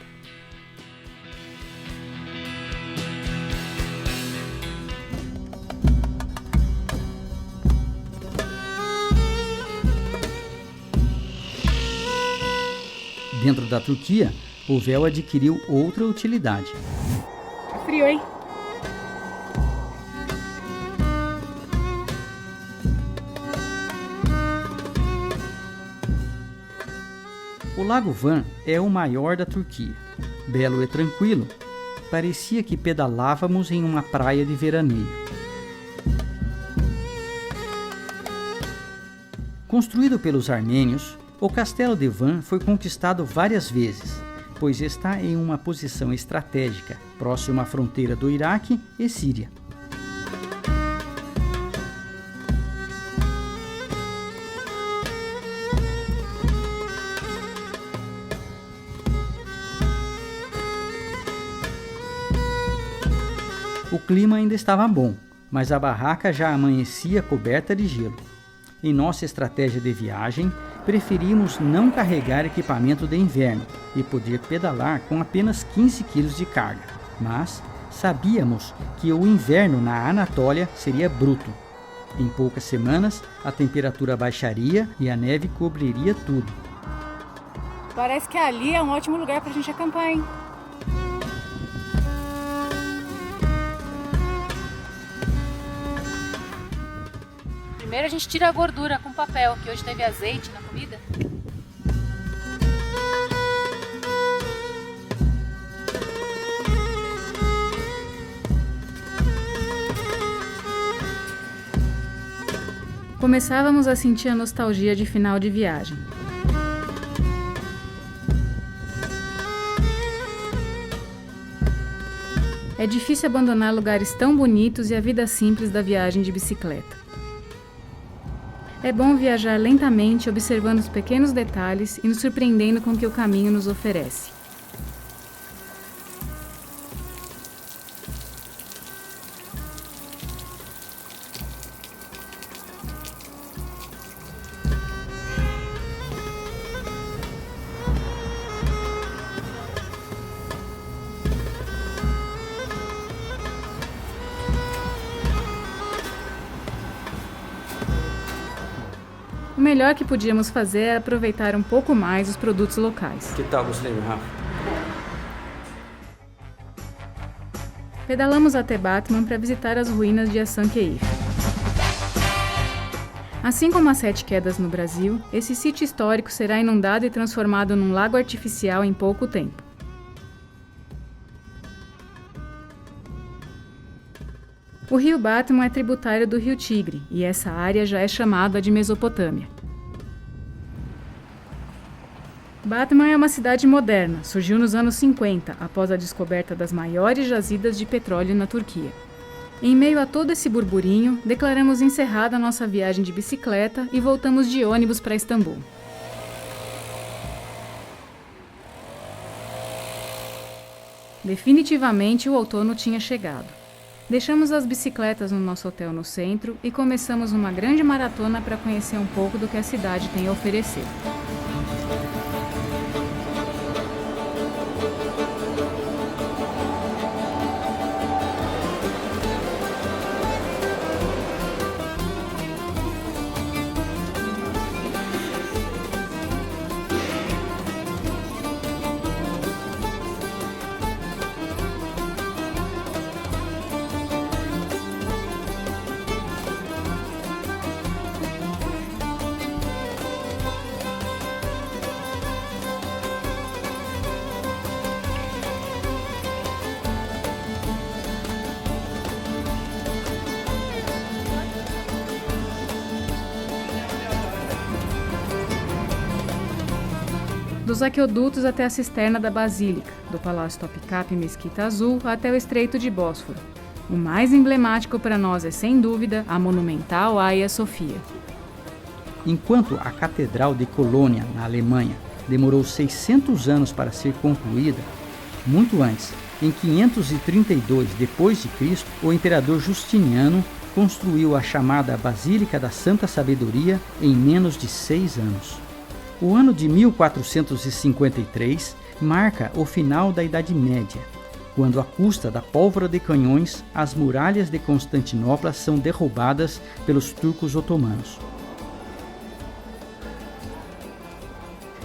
Dentro da Turquia, o véu adquiriu outra utilidade. Frio, hein? O Lago Van é o maior da Turquia. Belo e tranquilo, parecia que pedalávamos em uma praia de veraneio. Construído pelos armênios, o castelo de Van foi conquistado várias vezes, pois está em uma posição estratégica, próximo à fronteira do Iraque e Síria. O clima ainda estava bom, mas a barraca já amanhecia coberta de gelo. Em nossa estratégia de viagem, preferimos não carregar equipamento de inverno e poder pedalar com apenas 15 kg de carga. Mas sabíamos que o inverno na Anatólia seria bruto. Em poucas semanas, a temperatura baixaria e a neve cobriria tudo. Parece que ali é um ótimo lugar pra gente acampar, hein? Primeiro a gente tira a gordura com papel, que hoje teve azeite na comida. Começávamos a sentir a nostalgia de final de viagem. É difícil abandonar lugares tão bonitos e a vida simples da viagem de bicicleta. É bom viajar lentamente, observando os pequenos detalhes e nos surpreendendo com o que o caminho nos oferece. O melhor que podíamos fazer era aproveitar um pouco mais os produtos locais. Que tal, Gustavo, Rafa? Pedalamos até Batman para visitar as ruínas de Hassan Keyf. Assim como as 7 Quedas no Brasil, esse sítio histórico será inundado e transformado num lago artificial em pouco tempo. O rio Batman é tributário do rio Tigre e essa área já é chamada de Mesopotâmia. Batman é uma cidade moderna, surgiu nos anos 50, após a descoberta das maiores jazidas de petróleo na Turquia. Em meio a todo esse burburinho, declaramos encerrada a nossa viagem de bicicleta e voltamos de ônibus para Istambul. Definitivamente o outono tinha chegado. Deixamos as bicicletas no nosso hotel no centro e começamos uma grande maratona para conhecer um pouco do que a cidade tem a oferecer. Dos aqueodutos até a cisterna da Basílica, do Palácio Topkapi e Mesquita Azul até o Estreito de Bósforo. O mais emblemático para nós é, sem dúvida, a monumental Hagia Sophia. Enquanto a Catedral de Colônia, na Alemanha, demorou 600 anos para ser concluída, muito antes, em 532 d.C., o imperador Justiniano construiu a chamada Basílica da Santa Sabedoria em menos de 6 anos. O ano de 1453 marca o final da Idade Média, quando, à custa da pólvora de canhões, as muralhas de Constantinopla são derrubadas pelos turcos otomanos.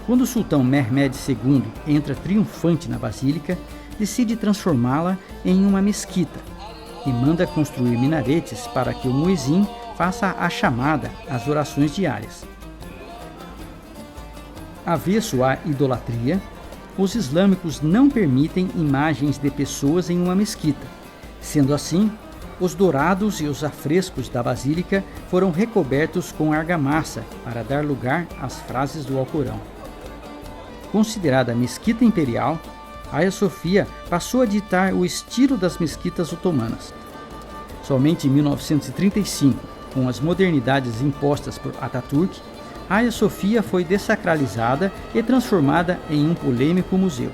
Quando o sultão Mehmed II entra triunfante na basílica, decide transformá-la em uma mesquita e manda construir minaretes para que o muezzin faça a chamada às orações diárias. Avesso à idolatria, os islâmicos não permitem imagens de pessoas em uma mesquita. Sendo assim, Os dourados e os afrescos da basílica foram recobertos com argamassa para dar lugar às frases do Alcorão. Considerada a mesquita imperial, Hagia Sophia passou a ditar o estilo das mesquitas otomanas. Somente em 1935, com as modernidades impostas por Atatürk, Hagia Sophia foi dessacralizada e transformada em um polêmico museu.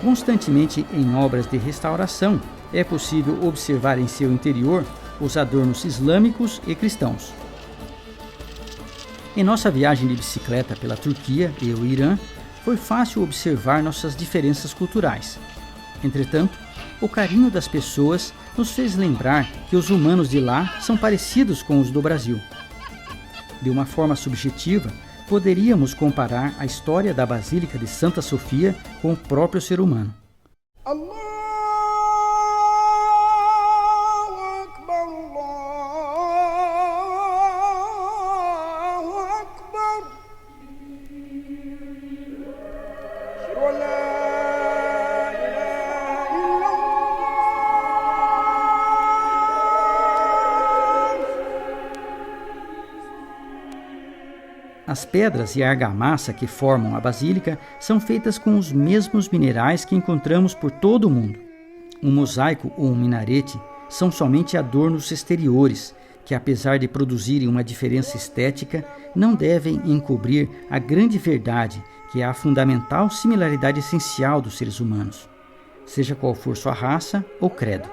Constantemente em obras de restauração, é possível observar em seu interior os adornos islâmicos e cristãos. Em nossa viagem de bicicleta pela Turquia e o Irã, foi fácil observar nossas diferenças culturais. Entretanto, o carinho das pessoas nos fez lembrar que os humanos de lá são parecidos com os do Brasil. De uma forma subjetiva, poderíamos comparar a história da Basílica de Santa Sofia com o próprio ser humano. As pedras e a argamassa que formam a basílica são feitas com os mesmos minerais que encontramos por todo o mundo. Um mosaico ou um minarete são somente adornos exteriores, que apesar de produzirem uma diferença estética, não devem encobrir a grande verdade, que é a fundamental similaridade essencial dos seres humanos, seja qual for sua raça ou credo.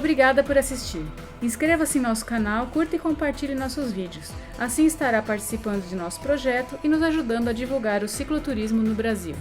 Obrigada por assistir. Inscreva-se em nosso canal, curta e compartilhe nossos vídeos. Assim estará participando de nosso projeto e nos ajudando a divulgar o cicloturismo no Brasil.